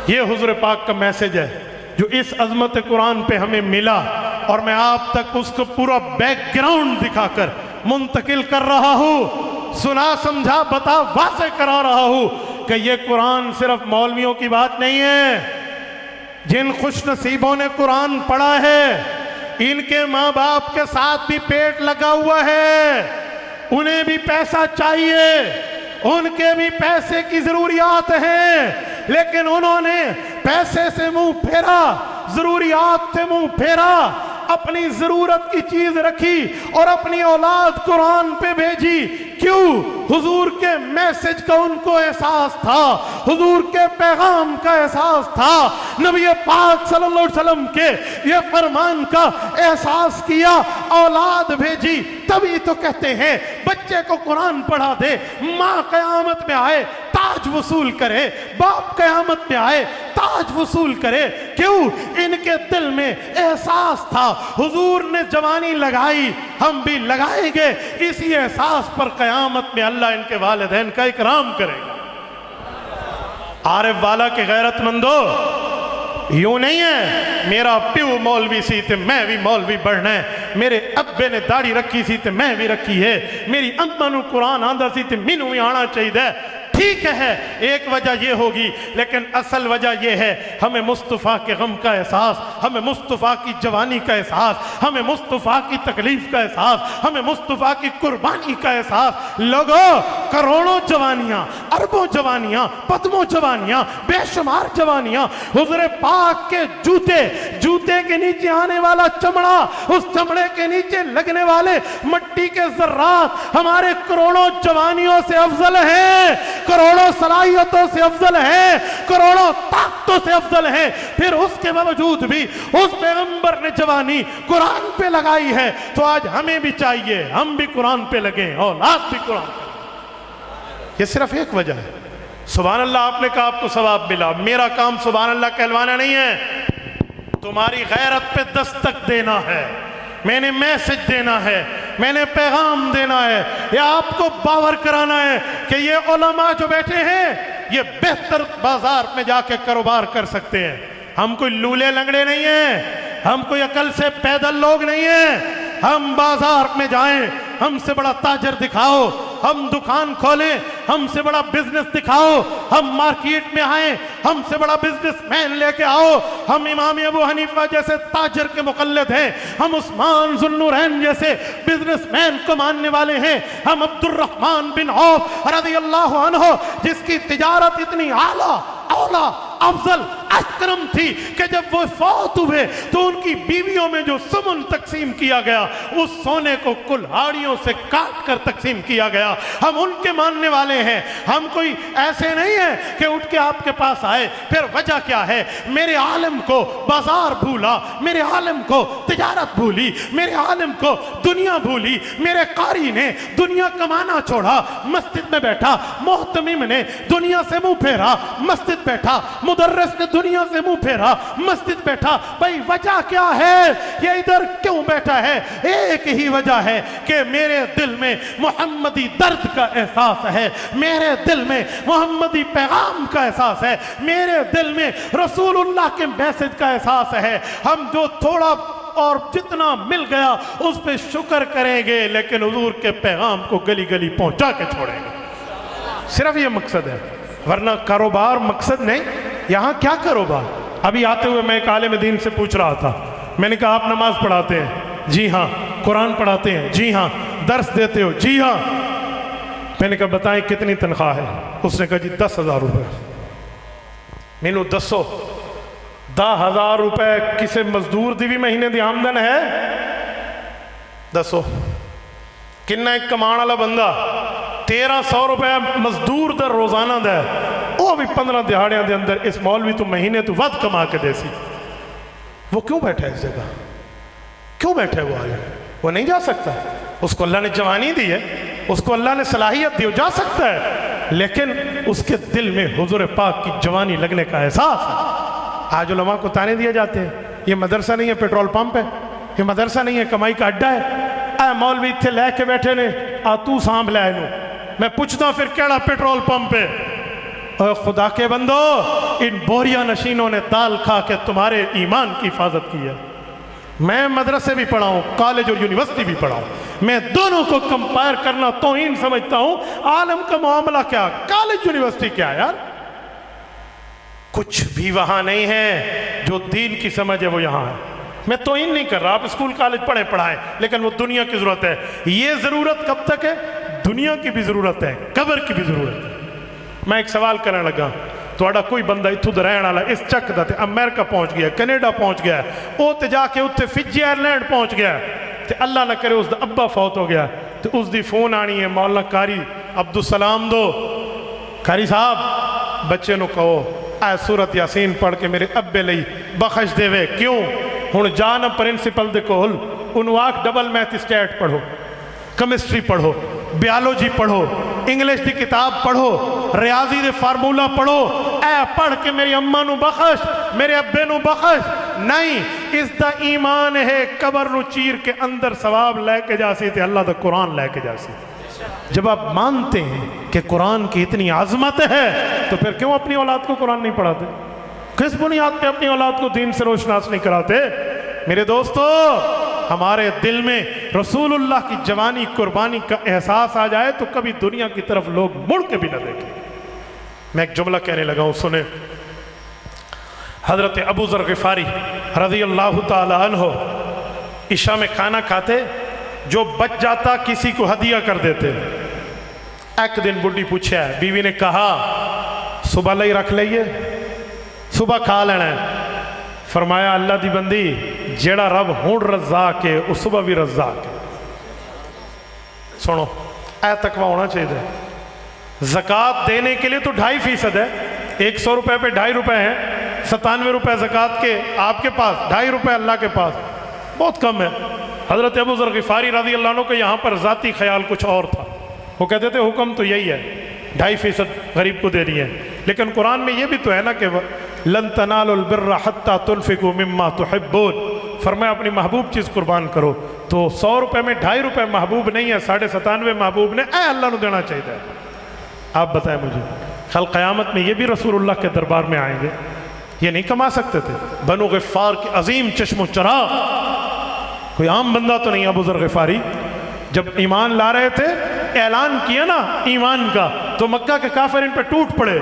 یہ حضور پاک کا میسج ہے جو اس عظمت قرآن پہ ہمیں ملا، اور میں آپ تک اس کو پورا بیک گراؤنڈ دکھا کر منتقل کر رہا ہوں، سنا سمجھا بتا واضح کرا رہا ہوں کہ یہ قرآن صرف مولویوں کی بات نہیں ہے۔ جن خوش نصیبوں نے قرآن پڑھا ہے ان کے ماں باپ کے ساتھ بھی پیٹ لگا ہوا ہے، انہیں بھی پیسہ چاہیے، ان کے بھی پیسے کی ضروریات ہیں، لیکن انہوں نے پیسے سے منہ پھیرا، ضروریات سے منہ پھیرا، اپنی ضرورت کی چیز رکھی اور اپنی اولاد قرآن پہ بھیجی۔ کیوں؟ حضور کے میسج کا ان کو احساس تھا، حضور کے پیغام کا احساس تھا، نبی پاک صلی اللہ علیہ وسلم کے یہ فرمان کا احساس کیا، اولاد بھیجی۔ تبھی تو کہتے ہیں بچے کو قرآن پڑھا دے، ماں قیامت میں آئے تاج وصول کرے، باپ قیامت میں آئے تاج وصول کرے۔ کیوں؟ ان کے دل میں احساس تھا، حضور نے جوانی لگائی، ہم بھی لگائیں گے، اسی احساس پر قیامت میں اللہ ان کے والدین کا اکرام کرے گا۔ عارف والا کے غیرت مندو یوں نہیں ہے میرا پیو مولوی سی تے میں بھی مولوی بڑھنا ہے، میرے ابے نے داڑھی رکھی سی تے میں بھی رکھی ہے، میری اماں نو قرآن آندا سی تے مینوں بھی آنا چاہیے۔ ٹھیک ہے ایک وجہ یہ ہوگی، لیکن اصل وجہ یہ ہے ہمیں مصطفیٰ کے غم کا احساس، ہمیں مصطفیٰ کی جوانی کا احساس، ہمیں مصطفیٰ کی تکلیف کا احساس، ہمیں مصطفیٰ کی قربانی کا احساس۔ لوگوں، کروڑوں جوانیاں، اربوں جوانیاں، پدموں جوانیاں، بے شمار جوانیاں، حضور پاک کے جوتے کے نیچے آنے والا چمڑا، اس چمڑے کے نیچے لگنے والے مٹی کے ذرات ہمارے کروڑوں جوانیوں سے افضل ہیں، کروڑوں صلاحیتوں سے افضل ہیں، کروڑوں طاقتوں سے افضل ہیں۔ پھر اس کے باوجود بھی اس پیغمبر نے جوانی قرآن پہ لگائی ہے، تو آج ہمیں بھی چاہیے ہم بھی قرآن پہ لگیں، اولاد بھی قرآن پہ۔ یہ صرف ایک وجہ ہے۔ سبحان اللہ آپ نے کہا آپ کو ثواب ملا، میرا کام سبحان اللہ کہلوانا نہیں ہے، تمہاری غیرت پہ دستک دینا ہے، میں نے میسج دینا ہے، میں نے پیغام دینا ہے، یا آپ کو باور کرانا ہے کہ یہ علماء جو بیٹھے ہیں یہ بہتر بازار میں جا کے کاروبار کر سکتے ہیں۔ ہم کوئی لولے لنگڑے نہیں ہیں، ہم کوئی عقل سے پیدل لوگ نہیں ہیں، ہم بازار میں جائیں، ہم سے بڑا تاجر دکھاؤ، ہم دکان کھولیں، ہم سے بڑا بزنس دکھاؤ، ہم مارکیٹ میں آئیں، ہم سے بڑا بزنس مین لے کے آؤ۔ ہم امام ابو حنیفہ جیسے تاجر کے مقلد ہیں، ہم عثمان ذو النورین جیسے بزنس مین کو ماننے والے ہیں، ہم عبد الرحمن بن عوف رضی اللہ عنہ جس کی تجارت اتنی اعلیٰ اولا افضل اکرم تھی کہ جب وہ فوت ہوئے تو ان کی بیویوں میں جو سمن تقسیم کیا گیا اس سونے کو کلہاڑیوں سے کاٹ کر تقسیم کیا گیا۔ ہم ان کے ماننے والے ہیں، ہم کوئی ایسے نہیں ہیں کہ اٹھ کے آپ کے پاس آئے۔ پھر وجہ کیا ہے؟ میرے عالم کو بازار بھولا، میرے عالم کو تجارت بھولی، میرے عالم کو دنیا بھولی، میرے قاری نے دنیا کمانا چھوڑا، مسجد میں بیٹھا، محتمم نے دنیا سے منہ پھیرا، مسجد بیٹھا، مدرس نے دنیا سے منہ پھیرا، مسجد بیٹھا۔ بھئی وجہ کیا ہے؟ یہ ادھر کیوں بیٹھا ہے؟ ایک ہی وجہ ہے کہ میرے دل میں محمدی درد کا احساس ہے، میرے دل میں محمدی پیغام کا احساس ہے، میرے دل میں رسول اللہ کے میسج کا احساس ہے۔ ہم جو تھوڑا اور جتنا مل گیا اس پہ شکر کریں گے، لیکن حضور کے پیغام کو گلی گلی پہنچا کے چھوڑیں گے۔ صرف یہ مقصد ہے، ورنہ کاروبار مقصد نہیں۔ یہاں کیا کاروبار؟ ابھی آتے ہوئے میں ایک عالم دین سے پوچھ رہا تھا، میں نے کہا آپ نماز پڑھاتے ہیں؟ جی ہاں۔ قرآن پڑھاتے ہیں؟ جی ہاں۔ درس دیتے ہو؟ جی ہاں۔ میں نے کہا بتائیں کتنی تنخواہ ہے؟ اس نے کہا جی 10,000 روپے۔ میں نے 10,000 روپے کسی مزدور دی بھی مہینے دی آمدن ہے؟ دسو کنا ایک کمان والا بندہ 1300 روپے مزدور در روزانہ دے، وہ بھی 15 دہاڑیاں دے اندر اس مولوی تو مہینے تو ود کما کے دے سی۔ وہ کیوں بیٹھا ہے اس جگہ؟ کیوں بیٹھا ہے وہ عالم؟ وہ نہیں جا سکتا، اس کو اللہ نے جوانی دی ہے، اس کو اللہ نے صلاحیت دی، وہ جا سکتا ہے، لیکن اس کے دل میں حضور پاک کی جوانی لگنے کا احساس ہے۔ آج علماء کو تانے دیے جاتے ہیں، یہ مدرسہ نہیں ہے پیٹرول پمپ ہے، یہ مدرسہ نہیں ہے کمائی کا اڈا ہے، اے مولوی تھے لے کے بیٹھے نے، آ تو سانبھ لے نو۔ میں پوچھتا پھر کیڑا پیٹرول پمپ ہے؟ اے خدا کے بندو، ان بوریا نشینوں نے دال کھا کے تمہارے ایمان کی حفاظت کی ہے۔ میں مدرسے بھی پڑھا ہوں، کالج اور یونیورسٹی بھی پڑھا ہوں، میں دونوں کو کمپائر کرنا توہین سمجھتا ہوں۔ عالم کا معاملہ کیا، کالج یونیورسٹی کیا یار؟ کچھ بھی وہاں نہیں ہے، جو دین کی سمجھ ہے وہ یہاں ہے۔ میں توہین نہیں کر رہا، آپ اسکول کالج پڑھائیں، لیکن وہ دنیا کی ضرورت ہے۔ یہ ضرورت کب تک ہے؟ دنیا کی بھی ضرورت ہے، قبر کی بھی ضرورت ہے۔ میں ایک سوال کرنے لگا، تھوڑا کوئی بندہ اتھو دا رہن والا اس چک دا تے امریکہ پہنچ گیا، کینیڈا پہنچ گیا، او تے جا کے اتھے فجی ایئرلینڈ پہنچ گیا، تے اللہ نہ کرے اس دا ابا فوت ہو گیا، تے اس دی فون آنی ہے مولانا قاری عبدالسلام دو، قاری صاحب بچے نو کہو اے سورت یاسین پڑھ کے میرے ابے لئی بخش دے وے۔ کیوں؟ ہن جانا پرنسپل دے کول انہوں آکھ ڈبل میتھ اسٹیٹ پڑھو، کیمسٹری پڑھو، بیالوجی پڑھو، انگلش دی کتاب پڑھو، ریاضی دے فارمولہ پڑھو، اے پڑھ کے میری اماں نو بخش، میرے ابے نو بخش۔ نہیں، اس دا ایمان ہے قبر نو چیر کے اندر ثواب لے کے جاسی تے اللہ دا قرآن لے کے جاسی۔ جب آپ مانتے ہیں کہ قرآن کی اتنی عظمت ہے تو پھر کیوں اپنی اولاد کو قرآن نہیں پڑھاتے؟ کس بنیاد پہ اپنی اولاد کو دین سے روشناس نہیں کراتے؟ میرے دوستو، ہمارے دل میں رسول اللہ کی جوانی قربانی کا احساس آ جائے تو کبھی دنیا کی طرف لوگ مڑ کے بھی نہ دیکھیں۔ میں ایک جملہ کہنے لگا ہوں، سنیں۔ حضرت ابو ذر غفاری رضی اللہ تعالی عنہ عشاء میں کھانا کھاتے، جو بچ جاتا کسی کو ہدیہ کر دیتے۔ ایک دن بڈھی پوچھا ہے، بیوی نے کہا صبح لئی رکھ لئیے، صبح کھا لینا ہے۔ فرمایا اللہ دی بندی، جیڑا رب ہون رزاق ہے اس صبح بھی رزاق ہے۔ سنو، اے تقوی ہونا چاہیے۔ زکوٰۃ دینے کے لیے تو 2.5% ہے، 100 روپے پہ 2.5 روپے ہیں، 97 روپے زکوٰۃ کے آپ کے پاس، 2.5 روپے اللہ کے پاس، بہت کم ہے۔ حضرت ابو ذر غفاری رضی اللہ عنہ کو یہاں پر ذاتی خیال کچھ اور تھا، وہ کہتے تھے حکم تو یہی ہے، 2.5% غریب کو دے دیے، لیکن قرآن میں یہ بھی تو ہے نا کہ لن تنالوا البر حتى تنفقوا مما تحبون، فرمایا اپنی محبوب چیز قربان کرو۔ تو 100 روپے میں 2.5 روپے محبوب نہیں ہے، 97.5 محبوب نے اے اللہ نو دینا چاہیے۔ آپ بتائیں مجھے، کل قیامت میں یہ بھی رسول اللہ کے دربار میں آئیں گے؟ یہ نہیں کما سکتے تھے؟ بنو غفار کے عظیم چشم و چراغ، کوئی عام بندہ تو نہیں۔ ابو ذر غفاری جب ایمان لا رہے تھے، اعلان کیا نا ایمان کا، تو مکہ کے کافر ان پہ ٹوٹ پڑے۔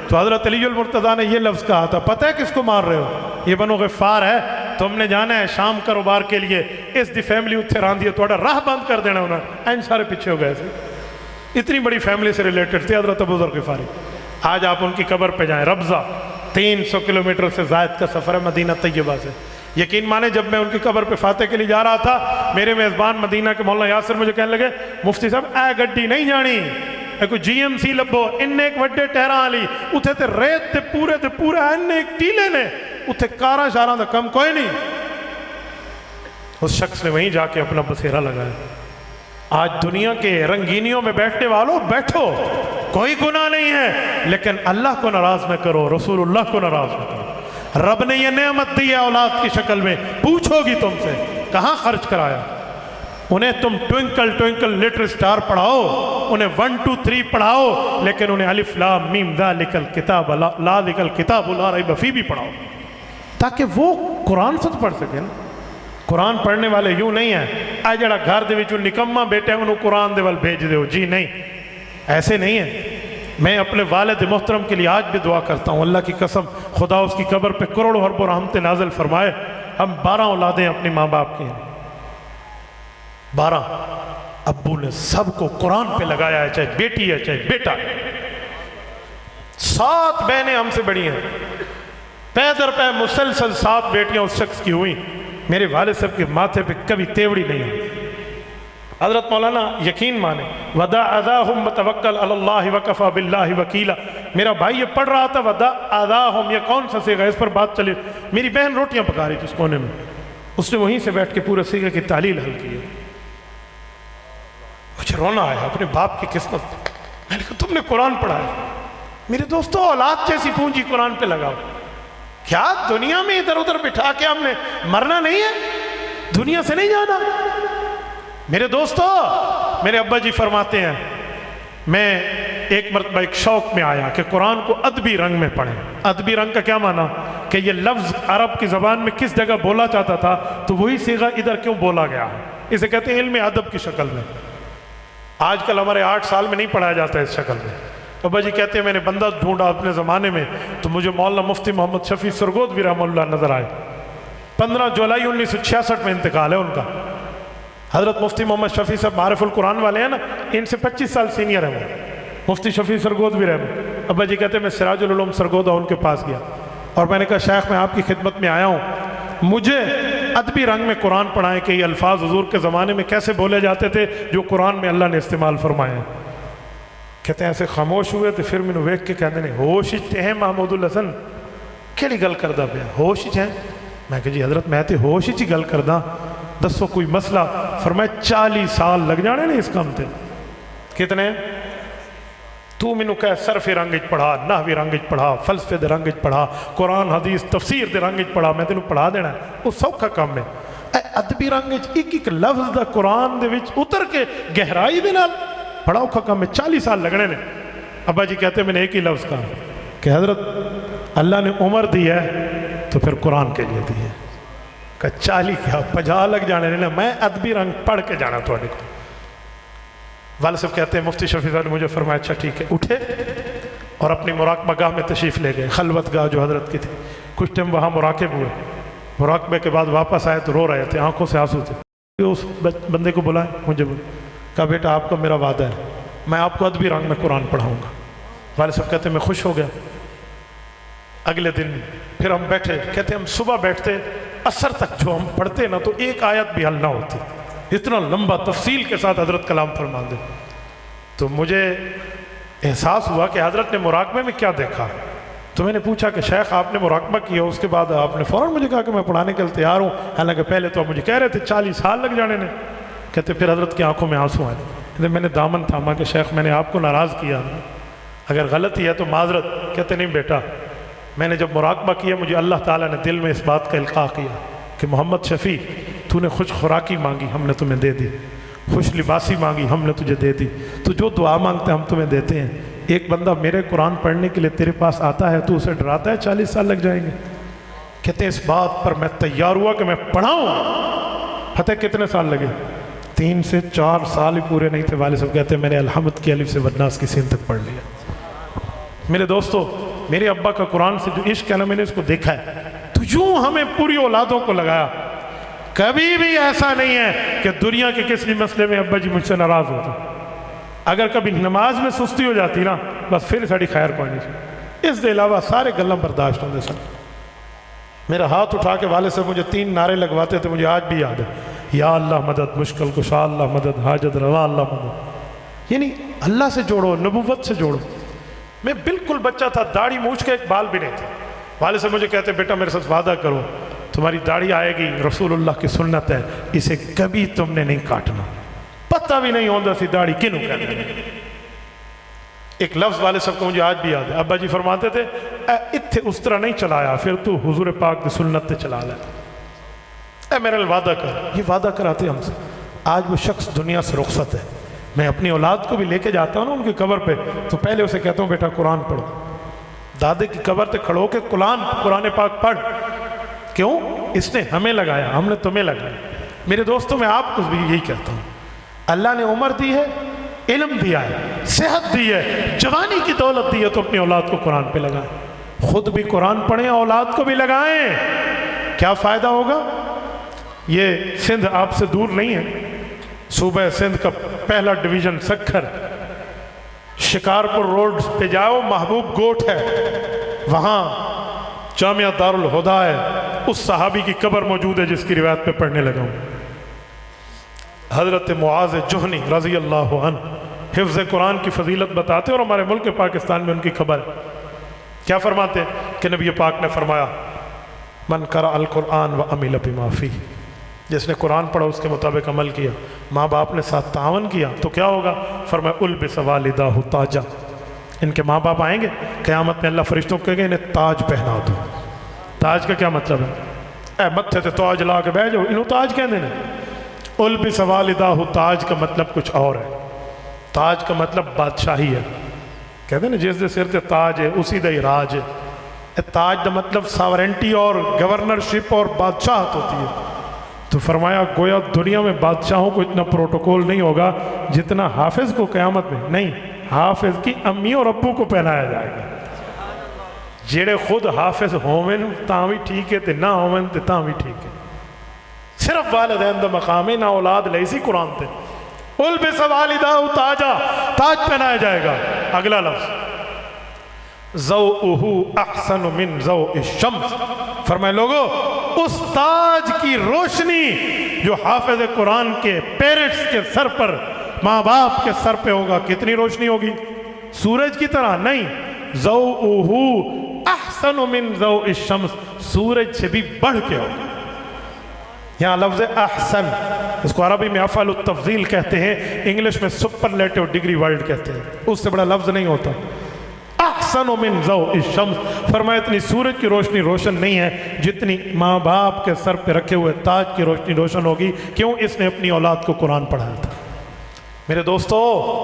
تو حضرت علی المرتضیٰ نے یہ لفظ کہا تھا، پتہ ہے کس کو مار رہے ہو؟ یہ بنو غفار ہے، تم نے جانا ہے شام کاروبار کے لیے، اس دی فیملی اتھے راندھی ہے، تھوڑا راہ بند کر دینا انہوں نے۔ این سارے پیچھے ہو گئے تھے، اتنی بڑی فیملی سے ریلیٹڈ تھے حضرت ابو ذر غفاری۔ آج آپ ان کی قبر پہ جائیں، ربضہ 300 کلومیٹر سے زائد کا سفر ہے مدینہ طیبہ سے۔ یقین مانے جب میں ان کی قبر پہ فاتح کے لیے جا رہا تھا، میرے میزبان مدینہ کے مولانا یاسر مجھے کہنے لگے، مفتی صاحب اے گڈی نہیں جانی، اے کوئی جی ایم سی لبو، انہیں ایک وڈے ٹہران والی، اتھے تے ریت تے پورے انہیں ایک ٹیلے نے، اتھے کاراں شاراں دا کم کوئی نہیں۔ اس شخص نے وہیں جا کے اپنا بسیرا لگایا۔ آج دنیا کے رنگینیوں میں بیٹھنے والوں بیٹھو، کوئی گناہ نہیں ہے، لیکن اللہ کو ناراض نہ کرو، رسول اللہ کو ناراض نہ کرو۔ رب نے یہ نعمت دی ہے اولاد کی شکل میں، پوچھو گی تم سے کہاں خرچ کرایا؟ انہیں تم ٹوئنکل ٹوئنکل لٹل سٹار پڑھاؤ، انہیں 1 2 3 پڑھاؤ، لیکن انہیں الف لام میم ذالک الکتاب لا الکتاب لا ریب فیہ بھی پڑھاؤ، تاکہ وہ قرآن سے پڑھ سکے نا۔ قرآن پڑھنے والے یوں نہیں ہیں اے جڑا گھر دے وچوں نکما بیٹا انہوں قرآن دے وال بھیج دے ہو، جی نہیں، ایسے نہیں ہے۔ میں اپنے والد محترم کے لیے آج بھی دعا کرتا ہوں، اللہ کی قسم، خدا اس کی قبر پہ کروڑوں اربوں رحمتیں نازل فرمائے۔ ہم 12 اولادیں اپنی ماں باپ کی ہیں، 12 ابو نے سب کو قرآن پہ لگایا ہے، چاہے بیٹی ہے چاہے بیٹا ہے۔ 7 بہنیں ہم سے بڑی ہیں، پے در پے مسلسل 7 بیٹیاں اس شخص کی ہوئیں، میرے والد صاحب کے ماتھے پہ کبھی تیوڑی نہیں ہے۔ حضرت مولانا یقین مانے، وَدَعْ أَذَاهُمْ وَتَوَكَّلْ عَلَى اللَّهِ وَكَفَى بِاللَّهِ وَكِيلًا۔ میرا بھائی یہ پڑھ رہا تھا وَدَعْ أَذَاهُمْ، یہ کون سا سیغہ؟ اس پر بات چلی۔ میری بہن روٹیاں پکا رہی تھی اس کونے میں، اس نے وہیں سے بیٹھ کے پورے سیغہ کی تعلیل حل کی ہے۔ مجھے رونا آیا اپنے باپ کی قسمت، میں نے کہا تم نے قرآن پڑھا ہے۔ میرے دوستو، اولاد جیسی پونجی قرآن پہ لگاؤ۔ کیا دنیا میں ادھر ادھر بٹھا کے ہم نے مرنا نہیں ہے، دنیا سے نہیں جانا۔ میرے دوستو، میرے ابا جی فرماتے ہیں، میں ایک مرتبہ ایک شوق میں آیا کہ قرآن کو ادبی رنگ میں پڑھیں۔ ادبی رنگ کا کیا معنی؟ کہ یہ لفظ عرب کی زبان میں کس جگہ بولا چاہتا تھا تو وہی صیغہ ادھر کیوں بولا گیا ہے، اسے کہتے ہیں علم ادب کی شکل میں۔ آج کل ہمارے 8 سال میں نہیں پڑھایا جاتا ہے اس شکل میں۔ ابا جی کہتے ہیں میں نے بندہ ڈھونڈا اپنے زمانے میں تو مجھے مولانا مفتی محمد شفیع سرگود بھی رحمہ اللہ نظر آئے۔ 15 جولائی 1966 میں انتقال ہے ان کا۔ حضرت مفتی محمد شفیع صاحب معارف القرآن والے ہیں نا، ان سے 25 سال سینئر ہیں وہ، مفتی شفیع سرگود بھی رحمہ۔ ابا جی کہتے ہیں میں سراج العلوم سرگودہ ان کے پاس گیا اور میں نے کہا شیخ میں آپ کی خدمت میں آیا ہوں، مجھے ادبی رنگ میں قرآن پڑھائیں کہ یہ الفاظ حضور کے زمانے میں کیسے بولے جاتے تھے جو قرآن میں اللہ نے استعمال فرمائے ہیں۔ کہتے ہیں ایسے خاموش ہوئے تو پھر میں نے ویکھ کے کہتے ہیں ہوش تے ہیں محمود الحسن، کیڑی گل کردہ پیا ہوش ہیں؟ میں کہا جی حضرت میں تے ہوش ہی گل کردہ، دسو کوئی مسئلہ؟ فرمائے 40 سال لگ جانے نہیں اس کام تے۔ کتنے؟ تو میں نے کہا صرف رنگج پڑھا، نحوی رنگج پڑھا، فلسفے دے رنگج پڑھا، قرآن حدیث تفسیر دے رنگج پڑھا، میں تینوں پڑھا دینا ہے، وہ سوکھا کام ہے۔ اے ادبی رنگج ایک ایک لفظ دا قرآن دے وچ اتر کے گہرائی دے نال بڑا اوکھا کام ہے، 40 سال لگنے نے۔ ابا جی کہتے ہیں میں نے ایک ہی لفظ کہا کہ حضرت اللہ نے عمر دی ہے تو پھر قرآن کے لیے دی ہے۔ کہ 40 کیا 50 لگ جانے نے، میں ادبی رنگ پڑھ کے جانا تھوڑے کو۔ والد صاحب کہتے ہیں مفتی شفیع صاحب نے مجھے فرمایا اچھا ٹھیک ہے، اٹھے اور اپنی مراقبہ گاہ میں تشریف لے گئے، خلوت گاہ جو حضرت کی تھی. کچھ ٹائم وہاں مراقب ہوئے، مراقبے کے بعد واپس آئے تو رو رہے تھے، آنکھوں سے آنسو تھے. اس بندے کو بلائے، مجھے کہا بیٹا آپ کا میرا وعدہ ہے، میں آپ کو ادبی رنگ میں قرآن پڑھاؤں گا. والد صاحب کہتے ہیں میں خوش ہو گیا. اگلے دن پھر ہم بیٹھے، کہتے ہیں ہم صبح بیٹھتے، عصر تک جو ہم پڑھتے نا تو ایک آیت بھی حل نہ ہوتی، اتنا لمبا تفصیل کے ساتھ حضرت کلام فرما دے. تو مجھے احساس ہوا کہ حضرت نے مراقبے میں کیا دیکھا. تو میں نے پوچھا کہ شیخ آپ نے مراقبہ کیا، اس کے بعد آپ نے فوراً مجھے کہا کہ میں پڑھانے کے لیے تیار ہوں، حالانکہ پہلے تو آپ مجھے کہہ رہے تھے 40 سال لگ جانے نے. کہتے پھر حضرت کی آنکھوں میں آنسو آئے. کہتے میں نے دامن تھاما کہ شیخ میں نے آپ کو ناراض کیا، اگر غلطی ہے تو معذرت. کہتے نہیں بیٹا، میں نے جب مراقبہ کیا مجھے اللہ تعالیٰ نے دل میں اس بات کا القاء کیا کہ محمد شفیع تو نے خوش خوراکی مانگی ہم نے تمہیں دے دی، خوش لباسی مانگی ہم نے تجھے دے دی، تو جو دعا مانگتے ہم تمہیں دیتے ہیں. ایک بندہ میرے قرآن پڑھنے کے لیے تیرے پاس آتا ہے تو اسے ڈراتا ہے 40 سال لگ جائیں گے. کہتے ہیں اس بات پر میں تیار ہوا کہ میں پڑھاؤں. پتہ کتنے سال لگے؟ 3 سے 4 سال ہی پورے نہیں تھے. والد صاحب کہتے ہیں میں نے الحمد کی الف سے والناس کی سین تک پڑھ لیا. میرے دوستو، میرے ابا کا قرآن سے جو عشق ہے نا، میں نے اس کو دیکھا ہے تو یوں ہمیں پوری اولادوں کو لگایا. کبھی بھی ایسا نہیں ہے کہ دنیا کے کسی مسئلے میں ابا جی مجھ سے ناراض ہوتے. اگر کبھی نماز میں سستی ہو جاتی نا بس پھر ساڑی خیر کوئی نہیں. اس دے علاوہ سارے گلم برداشت ہوتے سن. میرا ہاتھ اٹھا کے والد سے مجھے 3 نعرے لگواتے تھے، مجھے آج بھی یاد ہے. یا اللہ مدد، مشکل کشا اللہ مدد، حاجت روا اللہ مدد. یعنی اللہ سے جوڑو، نبوت سے جوڑو. میں بالکل بچہ تھا، داڑھی مونچھ کے ایک بال بھی نہیں تھے. والد سے مجھے کہتے بیٹا میرے ساتھ وعدہ کرو، تمہاری داڑھی آئے گی، رسول اللہ کی سنت ہے، اسے کبھی تم نے نہیں کاٹنا. پتہ بھی نہیں ہوتا سی داڑھی کنوں کہتے ہیں. ایک لفظ والد صاحب کو مجھے آج بھی یاد ہے. ابا جی فرماتے تھے اے اتھے اس طرح نہیں چلایا، پھر تو حضور پاک کی سنت تے چلا لے. اے میرے وعدہ کر. یہ وعدہ کراتے ہم سے. آج وہ شخص دنیا سے رخصت ہے. میں اپنی اولاد کو بھی لے کے جاتا ہوں نا ان کی قبر پہ تو پہلے اسے کہتا ہوں بیٹا قرآن پڑھو. دادے کی قبر تے کھڑو کے قرآن پاک پڑھ. کیوں؟ اس نے ہمیں لگایا، ہم نے تمہیں لگایا. میرے دوستوں میں آپ کو بھی یہی کہتا ہوں، اللہ نے عمر دی ہے، علم دیا ہے، صحت دی ہے، جوانی کی دولت دی ہے، تو اپنی اولاد کو قرآن پہ لگائیں. خود بھی قرآن پڑھیں، اولاد کو بھی لگائیں. کیا فائدہ ہوگا؟ یہ سندھ آپ سے دور نہیں ہے. صوبہ سندھ کا پہلا ڈویژن سکھر، شکارپور روڈ پہ جاؤ، محبوب گوٹ ہے، وہاں جامعہ دارالہدیٰ ہے. اس صحابی کی قبر موجود ہے جس کی روایت پہ پڑھنے لگا ہوں. حضرت معاذ جہنی رضی اللہ عنہ حفظ قرآن کی فضیلت بتاتے اور ہمارے ملک پاکستان میں ان کی خبر ہے. کیا فرماتے کہ نبی پاک نے فرمایا من قرأ القرآن وعمل بما فیہ، جس نے قرآن پڑھا اس کے مطابق عمل کیا، ماں باپ نے ساتھ تعاون کیا تو کیا ہوگا؟ فرمایا البس والداہ تاجا. ان کے ماں باپ آئیں گے قیامت میں، اللہ فرشتوں کو کہے گا انہیں تاج پہنا دو. تاج کا کیا مطلب ہے؟ اے متھے تے تاج لا کے بہ جاؤ، انہوں تاج کہنے ہیں. البس والداہ تاج کا مطلب کچھ اور ہے. تاج کا مطلب بادشاہی ہے. کہتے ہیں نا جس دے سر تے تاج ہے اسی دا ہی راج ہے. تاج دا مطلب ساورنٹی اور گورنرشپ اور بادشاہت ہوتی ہے. تو فرمایا گویا دنیا میں بادشاہوں کو اتنا پروٹوکول نہیں ہوگا جتنا حافظ کو قیامت میں. نہیں، حافظ کی امی اور ابو کو پہنایا جائے گا. جیڑے خود حافظ ہومن تاں بھی ٹھیک ہے تے نہ ہومن تے تاں بھی ٹھیک ہے. صرف والدین دا مقام ہے، نہ اولاد لے سی قرآن تے. البس والداہ تاجا، تاج پہنایا جائے گا. اگلا لفظ ضوءہ احسن من ضوء الشمس. فرمائے لوگو اس تاج کی روشنی جو حافظ قرآن کے پیرنٹس کے سر پر، ماں باپ کے سر پہ ہوگا، کتنی روشنی ہوگی؟ سورج کی طرح نہیں. ضوءہ احسن من ضوء الشمس، سورج سے بھی بڑھ کے ہوگا. یہاں لفظ احسن، اس کو عربی میں افعل التفضیل کہتے ہیں، انگلش میں سپرلیٹو ڈگری ورڈ کہتے ہیں. اس سے بڑا لفظ نہیں ہوتا. احسن من ضوء الشمس، فرمایا اتنی سورج کی روشنی روشن نہیں ہے جتنی ماں باپ کے سر پہ رکھے ہوئے تاج کی روشنی روشن ہوگی. کیوں؟ اس نے اپنی اولاد کو قرآن پڑھایا تھا. میرے دوستو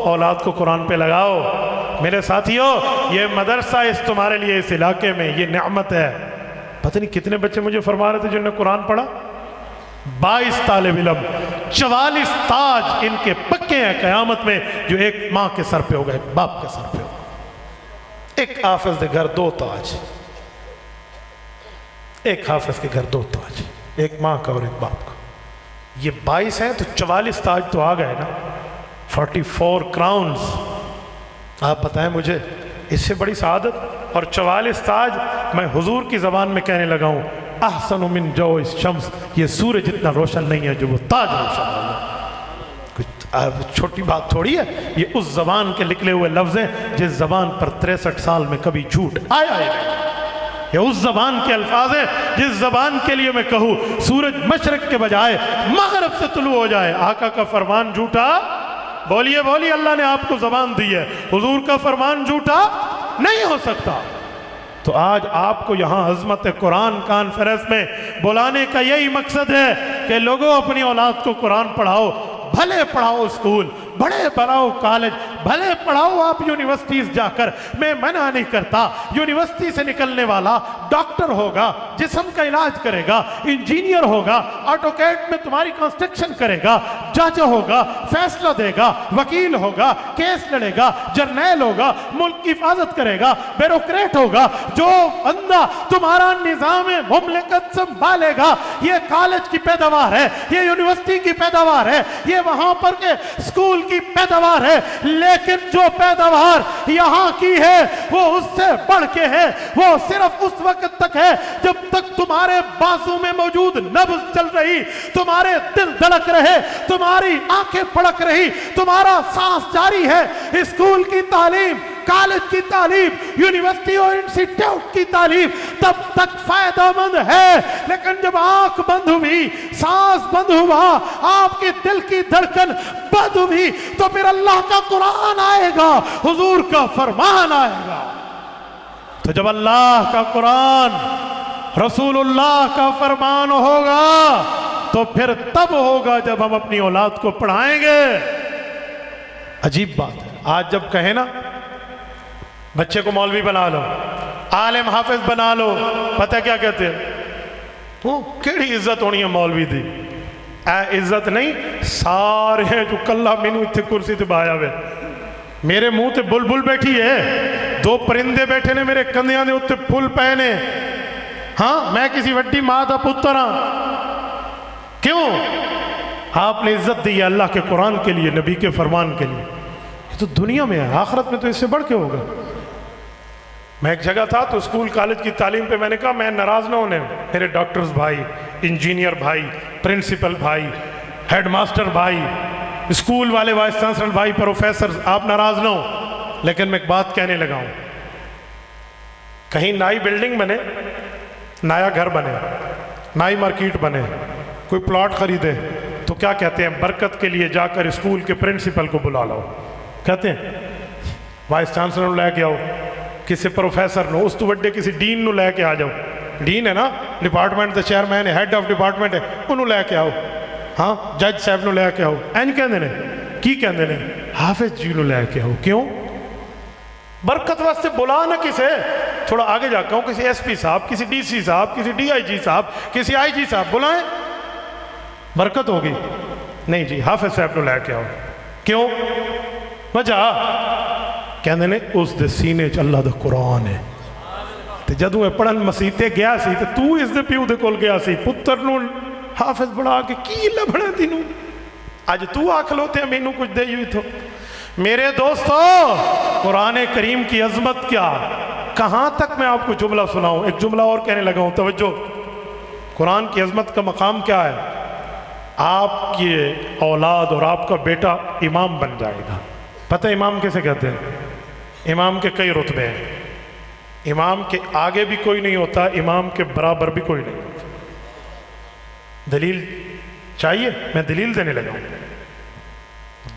اولاد کو قرآن پہ لگاؤ. میرے ساتھیوں یہ مدرسہ اس تمہارے لیے اس علاقے میں یہ نعمت ہے. پتہ نہیں کتنے بچے مجھے فرما رہے تھے جنہوں نے قرآن پڑھا. 22 طالب علم، 44 تاج ان کے پکے ہیں قیامت میں جو ایک ماں کے سر پہ ہوگا، ایک باپ کے سر پہ ہوگا. ایک حافظ کے گھر 2 تاج، ایک حافظ کے گھر 2 تاج، ایک ماں کا اور ایک باپ کا۔ یہ 22 ہیں تو 44 تاج تو آ گئے نا، 44 کراؤنز۔ آپ بتائیں مجھے اس سے بڑی سعادت؟ اور 44 تاج میں حضور کی زبان میں کہنے لگا ہوں، احسن من جو الشمس، یہ سورج جتنا روشن نہیں ہے جو وہ تاج روشن ہے۔ کچھ چھوٹی بات تھوڑی ہے، یہ اس زبان کے نکلے ہوئے لفظ ہیں جس زبان پر 63 سال میں کبھی جھوٹ آیا ہی نہیں۔ یہ اس زبان کے الفاظ ہیں جس زبان کے لیے میں کہوں سورج مشرق کے بجائے مغرب سے طلوع ہو جائے، آقا کا فرمان جھوٹا؟ بولیے بولیے، اللہ نے آپ کو زبان دی ہے، حضور کا فرمان جھوٹا نہیں ہو سکتا۔ تو آج آپ کو یہاں عظمت قرآن کانفرنس میں بلانے کا یہی مقصد ہے کہ لوگوں اپنی اولاد کو قرآن پڑھاؤ، بھلے پڑھاؤ اسکول، بڑے پڑھاؤ کالج، بھلے پڑھاؤ آپ یونیورسٹیز جا کر، میں منع نہیں کرتا۔ یونیورسٹی سے نکلنے والا ڈاکٹر ہوگا، جسم کا علاج کرے گا، انجینئر ہوگا، آٹوکیڈ میں تمہاری کنسٹرکشن کرے گا، جج ہوگا، فیصلہ دے گا، وکیل ہوگا، کیس لڑے گا، جرنیل ہوگا، ملک کی حفاظت کرے گا، بیوروکریٹ ہوگا، جو بندہ تمہارا نظام مملکت سنبھالے گا، یہ کالج کی پیداوار ہے، یہ یونیورسٹی کی پیداوار ہے، یہ وہاں پر کے اسکول کی پیداوار ہے، لیکن جو پیداوار یہاں کی ہے وہ اس سے بڑھ کے ہے۔ وہ صرف اس وقت تک ہے جب تک تمہارے بازو میں موجود نبض چل رہی، تمہارے دل دھڑک رہے، تمہاری آنکھیں پھڑک رہی، تمہارا سانس جاری ہے۔ اسکول کی تعلیم، کالج کی تعلیم، یونیورسٹی اور انسٹیٹیوٹ کی تعلیم تب تک فائدہ مند ہے، لیکن جب آنکھ بند ہوئی، سانس بند ہوا، آپ کے دل کی دھڑکن بند ہوئی، تو پھر اللہ کا قرآن آئے گا، حضور کا فرمان آئے گا۔ تو جب اللہ کا قرآن، رسول اللہ کا فرمان ہوگا تو پھر تب ہوگا جب ہم اپنی اولاد کو پڑھائیں گے۔ عجیب بات ہے، آج جب کہیں نا بچے کو مولوی بنا لو، عالم حافظ بنا لو، پتہ کیا کہتے ہیں؟ وہ کیڑی عزت ہونی ہے مولوی دی؟ اے عزت نہیں، سارے ہیں جو کلہ مینو اتھے کرسی تے بایا ہوئے، میرے منہ تے بلبل بیٹھی ہے، 2 پرندے بیٹھے نے میرے کندیاں دے اتھے پھول پہنے، ہاں میں کسی وڈی ماں دا پتر ہاں۔ کیوں؟ آپ نے عزت دی ہے اللہ کے قرآن کے لیے، نبی کے فرمان کے لیے۔ یہ تو دنیا میں ہے، آخرت میں تو اس سے بڑھ کے ہوگا۔ میں ایک جگہ تھا تو اسکول کالج کی تعلیم پہ میں نے کہا میں ناراض نہ ہونے، میرے ڈاکٹرز بھائی، انجینئر بھائی، پرنسپل بھائی، ہیڈ ماسٹر بھائی، اسکول والے وائس چانسلر بھائی، پروفیسر، آپ ناراض نہ ہو، لیکن میں ایک بات کہنے لگا ہوں، کہیں نئی بلڈنگ بنے، نیا گھر بنے، نئی مارکیٹ بنے، کوئی پلاٹ خریدے تو کیا کہتے ہیں؟ برکت کے لیے جا کر اسکول کے پرنسپل کو بلا لاؤ، کہتے ہیں وائس چانسلر لے کے آؤ، کسی پروفیسر نو، اس تو وڈے کسی ڈین نو لے کے آ جاؤ، ڈین ہے نا ڈپارٹمنٹ دا چیئرمین ہے، ہیڈ آف ڈپارٹمنٹ ہے، انہوں لے کے آؤ، ہاں جج صاحب نو لے کے آؤ، این کہندے نے کی کہندے نے؟ حافظ جی نو لے کے آؤ۔ کیوں؟ برکت واسطے بلا نہ کسے، تھوڑا آگے جا کے ہوں کسی ایس پی صاحب، کسی ڈی سی صاحب، کسی ڈی آئی جی صاحب، کسی آئی جی صاحب بلائیں، برکت ہوگی۔ نہیں جی حافظ صاحب نو لے کے آؤ۔ کیوں؟ وجہ کہندے نے اس دے سینے چ اللہ دا قرآن ہے، تے جدوں اے پڑھن مسیتے گیا سی تے تو اس دے پیو دے کول گیا سی، پتر نو حافظ بڑھا کے کی لبھنا تینوں، آج تو آکھ لوتے ہیں مینوں کچھ دے ہوئی تو۔ میرے دوستو قرآن کریم کی عظمت کیا، کہاں تک میں آپ کو جملہ سناؤں؟ ایک جملہ اور کہنے لگا ہوں، توجہ، قرآن کی عظمت کا مقام کیا ہے؟ آپ کی اولاد اور آپ کا بیٹا امام بن جائے گا۔ پتہ امام کیسے کہتے ہیں؟ امام کے کئی رتبے ہیں، امام کے آگے بھی کوئی نہیں ہوتا، امام کے برابر بھی کوئی نہیں ہوتا۔ دلیل چاہیے؟ میں دلیل دینے لگا ہوں۔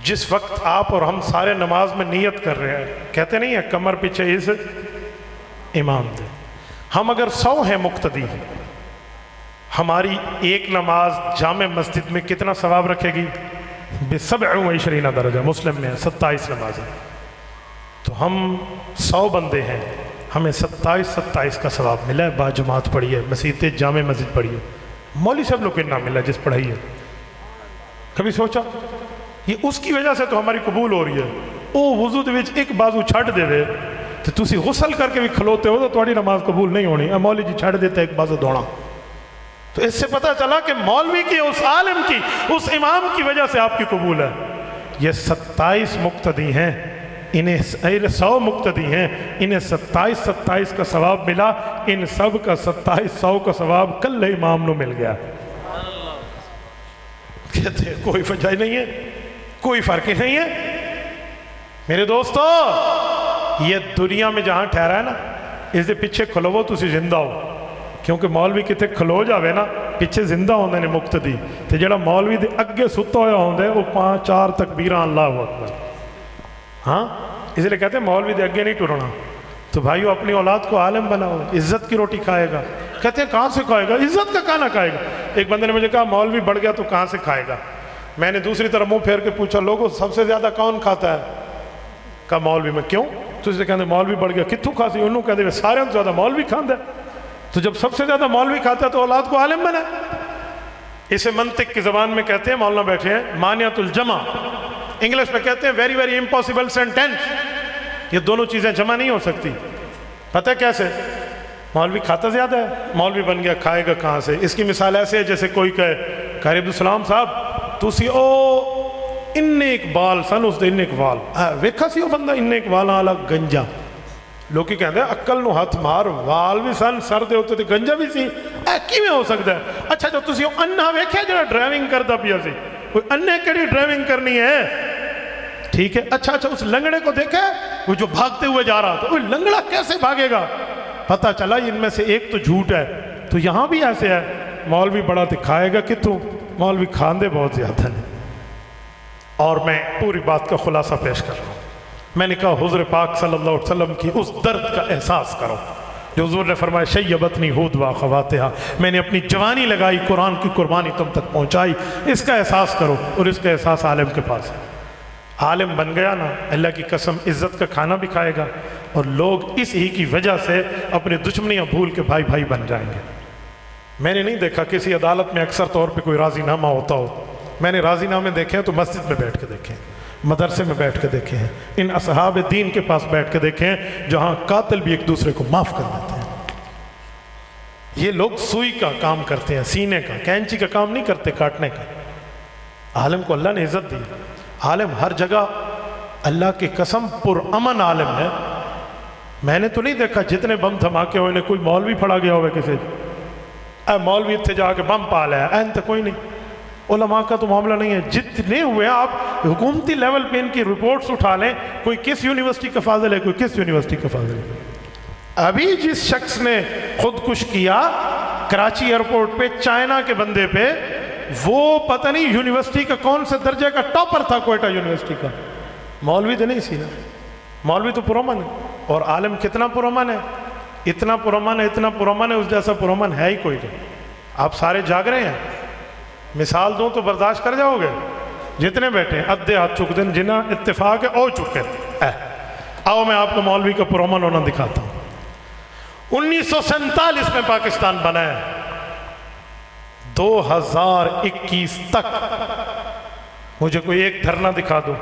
جس وقت آپ اور ہم سارے نماز میں نیت کر رہے ہیں، کہتے نہیں ہیں کمر پیچھے اس امام دے، ہم اگر 100 ہیں مقتدی، ہماری ایک نماز جامع مسجد میں کتنا ثواب رکھے گی؟ ب27 درجہ، مسلم میں 27 نمازیں، تو ہم 100 بندے ہیں، ہمیں 27 کا ثواب ملا ہے، باجماعت پڑھی ہے، مسجد جامع مسجد پڑھی ہے۔ مولوی صاحب لوگ کتنا ملا جس پڑھائی ہے؟ کبھی سوچا؟ یہ اس کی وجہ سے تو ہماری قبول ہو رہی ہے۔ او وضو دے وچ ایک بازو چھٹ دے وے تو تسی غسل کر کے بھی کھلوتے ہو تو تھوڑی نماز قبول نہیں ہونی. مولوی جی چھڑ دیتے ایک بازو دوڑا. تو اس سے پتہ چلا کہ مولوی کی، اس عالم کی، اس امام کی وجہ سے آپ کی قبول ہے. یہ 27 مقتدی ہیں، انہیں 100 مقتدی ہیں، انہیں 27 کا ثواب ملا. ان سب کا 2700 کا ثواب کل امام نو مل گیا. کہتے ہیں کوئی وجہ ہی نہیں ہے، کوئی فرق ہی نہیں ہے. میرے دوستو، یہ دنیا میں جہاں ٹھہرا ہے نا، اس دے پیچھے کھلوو تسی زندہ ہو. کیونکہ مولوی کتے کھلو جاوے نا پیچھے زندہ ہوندے نے مقتدی، تے جڑا مولوی دے اگے ستا ہویا ہوندے وہ 5-4 تکبیراں اللہ اکبر. ہاں اس لیے کہتے ہیں مولوی دے اگے نہیں ٹرنا. تو بھائیو اپنی اولاد کو عالم بناؤ، عزت کی روٹی کھائے گا. کہتے ہیں کہاں سے کھائے گا؟ عزت کا کھانا کھائے گا. ایک بندے نے مجھے کہا مولوی بڑھ گیا تو کہاں سے کھائے گا؟ میں نے دوسری طرف منہ پھیر کے پوچھا لوگوں سب سے زیادہ کون کھاتا ہے؟ کہا مولوی. میں کیوں؟ تو اسے کہتے مولوی بڑھ گیا کتوں کھاسی؟ انہوں کہتے ہیں سارے سے زیادہ مولوی کھاندہ ہے. تو جب سب سے زیادہ مولوی کھاتا ہے تو اولاد کو عالم بنا. اسے منطق کی زبان میں کہتے ہیں، مولانا بیٹھے ہیں، مانعۃ الجمع. انگلش میں کہتے ہیں ویری ویری امپاسبل سینٹینس. یہ دونوں چیزیں جمع نہیں ہو سکتی. پتہ کیسے؟ مولوی کھاتا زیادہ ہے، مولوی بن گیا، کھائے گا کہاں سے؟ اس کی مثال ایسے ہے جیسے کوئی کہے قاری عبدالسلام صاحب تسی او اننے اقبال سن اس دے اننے اقبال ویکھا سی او بندہ اننے اقبال آلا گنجا. لوگ کہتے ہیں عقل نو ہاتھ مار، وال بھی سن، سر دے ہوتے تھے، گنجا بھی سی. کی میں ہو سکتا ہے؟ اچھا جو تسی انہا ویکھیا جڑا ڈرائیونگ کرتا پیا سی، کوئی اننے کڑی ڈرائیونگ کرنی ہے؟ ٹھیک ہے. اچھا اس لنگڑے کو دیکھا وہ جو بھاگتے ہوئے جا رہا تھا، وہ لنگڑا کیسے بھاگے گا؟ پتہ چلا ان میں سے ایک تو جھوٹ ہے. تو یہاں بھی ایسے ہے، مولوی بڑا دکھائے گا کتوں؟ مولوی کھاندے بہت زیادہ ہیں. اور میں پوری بات کا خلاصہ پیش کر رہا ہوں. میں نے کہا حضور پاک صلی اللہ علیہ وسلم کی اس درد کا احساس کرو جو حضور نے فرمایا شیبتنی ہود و خواتہا، میں نے اپنی جوانی لگائی، قرآن کی قربانی تم تک پہنچائی. اس کا احساس کرو. اور اس کا احساس عالم کے پاس ہے. عالم بن گیا نا، اللہ کی قسم عزت کا کھانا بھی کھائے گا. اور لوگ اس ہی کی وجہ سے اپنی دشمنیاں بھول کے بھائی بھائی بن جائیں گے. میں نے نہیں دیکھا کسی عدالت میں اکثر طور پہ کوئی راضی نامہ ہوتا ہو. میں نے راضی نامے دیکھے ہیں تو مسجد میں بیٹھ کے دیکھے ہیں، مدرسے میں بیٹھ کے دیکھے ہیں، ان اصحاب دین کے پاس بیٹھ کے دیکھے ہیں جہاں قاتل بھی ایک دوسرے کو معاف کر دیتے ہیں. یہ لوگ سوئی کا کام کرتے ہیں، سینے کا، کینچی کا کام نہیں کرتے، کاٹنے کا. عالم کو اللہ نے عزت دی. عالم ہر جگہ اللہ کی قسم پرامن عالم ہے. میں نے تو نہیں دیکھا جتنے بم دھماکے ہوئے نے کوئی مولوی پھڑا گیا ہوئے کسی مولوی اتھے جا کے بم پا لیا این تو کوئی نہیں. علماء کا تو معاملہ نہیں ہے. جتنے ہوئے آپ حکومتی لیول پہ ان کی رپورٹس اٹھا لیں، کوئی کس یونیورسٹی کا فاضل ہے، کوئی کس یونیورسٹی کا فاضل ہے. ابھی جس شخص نے خودکش کیا کراچی ایئرپورٹ پہ چائنا کے بندے پہ، وہ پتہ نہیں یونیورسٹی کا کون سے درجے کا ٹاپر تھا، کوئٹہ یونیورسٹی کا. مولوی تو نہیں سی نا. مولوی تو پرامن ہے. اور عالم کتنا پرامن ہے، اتنا پرامن ہے، اتنا پرامن ہے، اس جیسا پرامن ہے ہی کوئی نہیں. آپ سارے جاگ رہے ہیں، مثال دوں تو برداشت کر جاؤ گے؟ جتنے بیٹھے ہیں ادھے ہاتھ چک دیں جنہ اتفاق ہے او چکے. آؤ میں آپ کو مولوی کا پرامن ہونا دکھاتا ہوں. 1947 میں پاکستان بنا ہے. 2021 تک مجھے کوئی ایک دھرنا دکھا دو،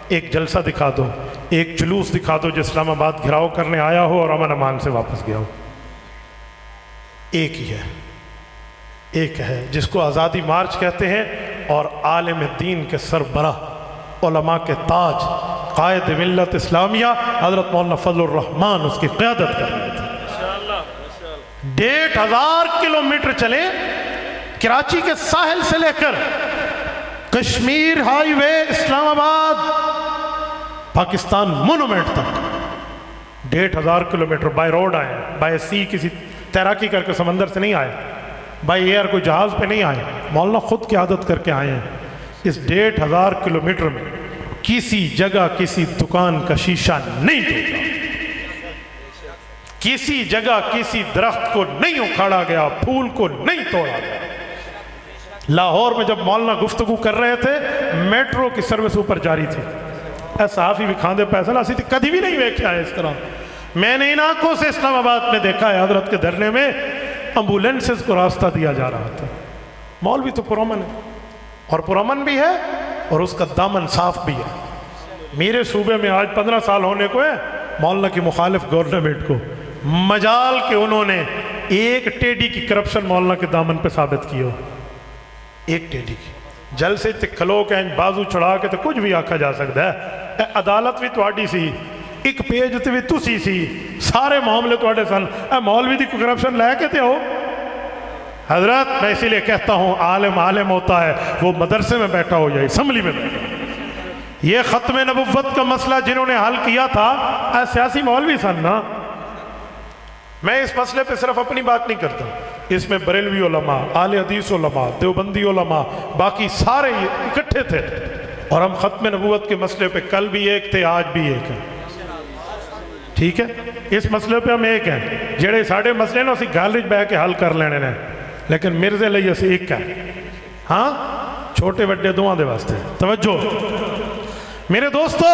ایک جلسہ دکھا دو، ایک جلوس دکھا دو جو اسلام آباد گھراؤ کرنے آیا ہو اور امن امان سے واپس گیا ہو. ایک ہی ہے، ایک ہے جس کو آزادی مارچ کہتے ہیں. اور عالم دین کے سربراہ، علماء کے تاج، قائد ملت اسلامیہ حضرت مولانا فضل الرحمان اس کی قیادت کر رہے تھے. 1500 کلومیٹر چلے کراچی کے ساحل سے لے کر کشمیر ہائی وے اسلام آباد پاکستان مونومنٹ تک 1500 کلومیٹر بائی روڈ آئے. بائی سی کسی تیراکی کر کے سمندر سے نہیں آئے، بائی ایئر کوئی جہاز پہ نہیں آئے، مولانا خود قیادت کر کے آئے ہیں. اس 1500 کلومیٹر میں کسی جگہ کسی دکان کا شیشہ نہیں ٹوٹا، کسی جگہ کسی درخت کو نہیں اکھاڑا گیا، پھول کو نہیں توڑا گیا. لاہور میں جب مولانا گفتگو کر رہے تھے میٹرو کی سروس اوپر جاری تھی. صحافی بھی کھاندے پیسہ لاسی تھی، کدھی بھی نہیں دیکھا ہے اس طرح. میں نے ان آنکھوں سے اسلام آباد میں دیکھا ہے حضرت کے دھرنے میں ایمبولینسز کو راستہ دیا جا رہا تھا. مولوی تو پرامن ہے، اور پرامن بھی ہے اور اس کا دامن صاف بھی ہے. میرے صوبے میں آج 15 سال ہونے کو ہے، مولانا کی مخالف گورنمنٹ کو، مجال کہ انہوں نے ایک ٹیڈی کی کرپشن مولانا کے دامن پہ ثابت کی ہو، ایک ٹیڈی کی جلسے تے کھلو کے بازو چڑھا کے تے کچھ بھی آکھا جا سکتا ہے، اے عدالت بھی تواڈی سی، ایک پیج تے بھی تسی سی، سارے معاملے تواڈے سن، اے مولوی دی کوئی کرپشن لے کے تے ہو؟ حضرت میں اسی لیے کہتا ہوں عالم عالم ہوتا ہے وہ مدرسے میں بیٹھا ہو یا اسمبلی میں بیٹھا ہو۔ یہ ختم نبوت کا مسئلہ جنہوں نے حل کیا تھا سیاسی مولوی سن نا۔ میں اس مسئلے پہ صرف اپنی بات نہیں کرتا، اس میں بریلوی علماء، اہل حدیث علماء، دیوبندی علماء، باقی سارے اکٹھے تھے، اور ہم ختم نبوت کے مسئلے پہ کل بھی ایک تھے، آج بھی ایک ہیں، ٹھیک ہے؟ اس مسئلے پہ ہم ایک ہیں، جڑے ساڑھے مسئلے نا اسی گالج بہ کے حل کر لینے نے، لیکن مرزے لئی اسی ایک ہے، ہاں چھوٹے وڈے دعاں دے واسطے۔ توجہ میرے دوستو،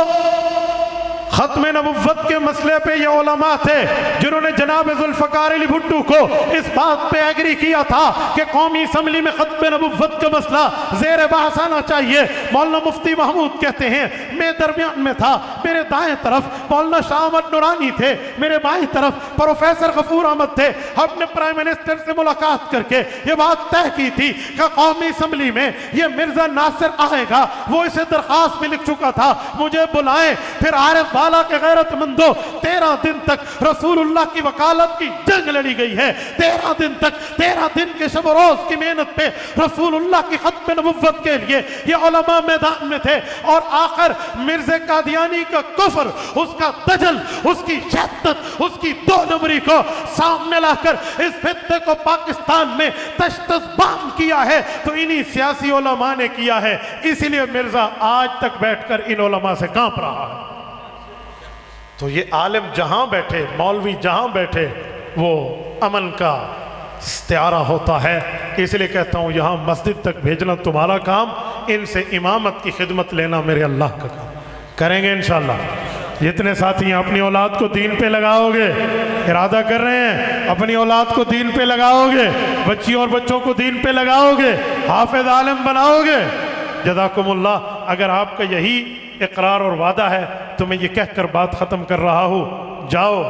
ختم نبوت کے مسئلے پہ یہ علماء تھے جنہوں نے جناب ذوالفقار علی بھٹو کو اس بات پہ ایگری کیا تھا کہ قومی اسمبلی میں ختم نبوت کا مسئلہ زیر بحث آنا چاہیے۔ مولانا مفتی محمود کہتے ہیں میں درمیان میں تھا، میرے دائیں طرف مولانا شاہ احمد نورانی تھے، میرے بائیں طرف پروفیسر غفور احمد تھے۔ ہم نے پرائم منسٹر سے ملاقات کر کے یہ بات طے کی تھی کہ قومی اسمبلی میں یہ مرزا ناصر آئے گا، وہ اسے درخواست میں لکھ چکا تھا، مجھے بلائیں۔ پھر عارف والا کے غیرت مندوں 13 دن تک رسول اللہ کی وکالت کی جنگ لڑی گئی ہے، 13 دن تک، 13 دن کے شب و روز کی محنت پہ رسول اللہ کی ختم نبوت کے لیے یہ علماء میدان میں تھے، اور آخر مرزا قادیانی کا کفر، اس کا دجل، اس کی شدت، اس کی 2 نمبری کو سامنے لا کر اس فتنے کو پاکستان میں تشتز بام کیا ہے تو انہی سیاسی علماء نے کیا ہے۔ اسی لیے مرزا آج تک بیٹھ کر ان علماء سے کانپ رہا ہے۔ تو یہ عالم جہاں بیٹھے، مولوی جہاں بیٹھے، وہ امن کا استعارہ ہوتا ہے۔ اس لیے کہتا ہوں یہاں مسجد تک بھیجنا تمہارا کام، ان سے امامت کی خدمت لینا میرے اللہ کا کام، کریں گے انشاءاللہ۔ جتنے ساتھی ہیں اپنی اولاد کو دین پہ لگاؤ گے، ارادہ کر رہے ہیں اپنی اولاد کو دین پہ لگاؤ گے، بچیوں اور بچوں کو دین پہ لگاؤ گے، حافظ عالم بناؤ گے، جزاکم اللہ۔ اگر آپ کا یہی اقرار اور وعدہ ہے تو میں یہ کہہ کر بات ختم کر رہا ہوں، جاؤ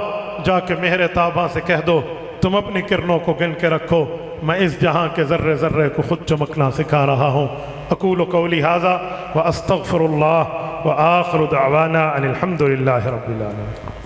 جا کے مہر تاباں سے کہہ دو تم اپنی کرنوں کو گن کے رکھو، میں اس جہاں کے ذرے ذرے کو خود چمکنا سکھا رہا ہوں۔ اقول قولی ھذا واستغفر اللہ وآخر دعوانا ان الحمد للہ رب العالمین۔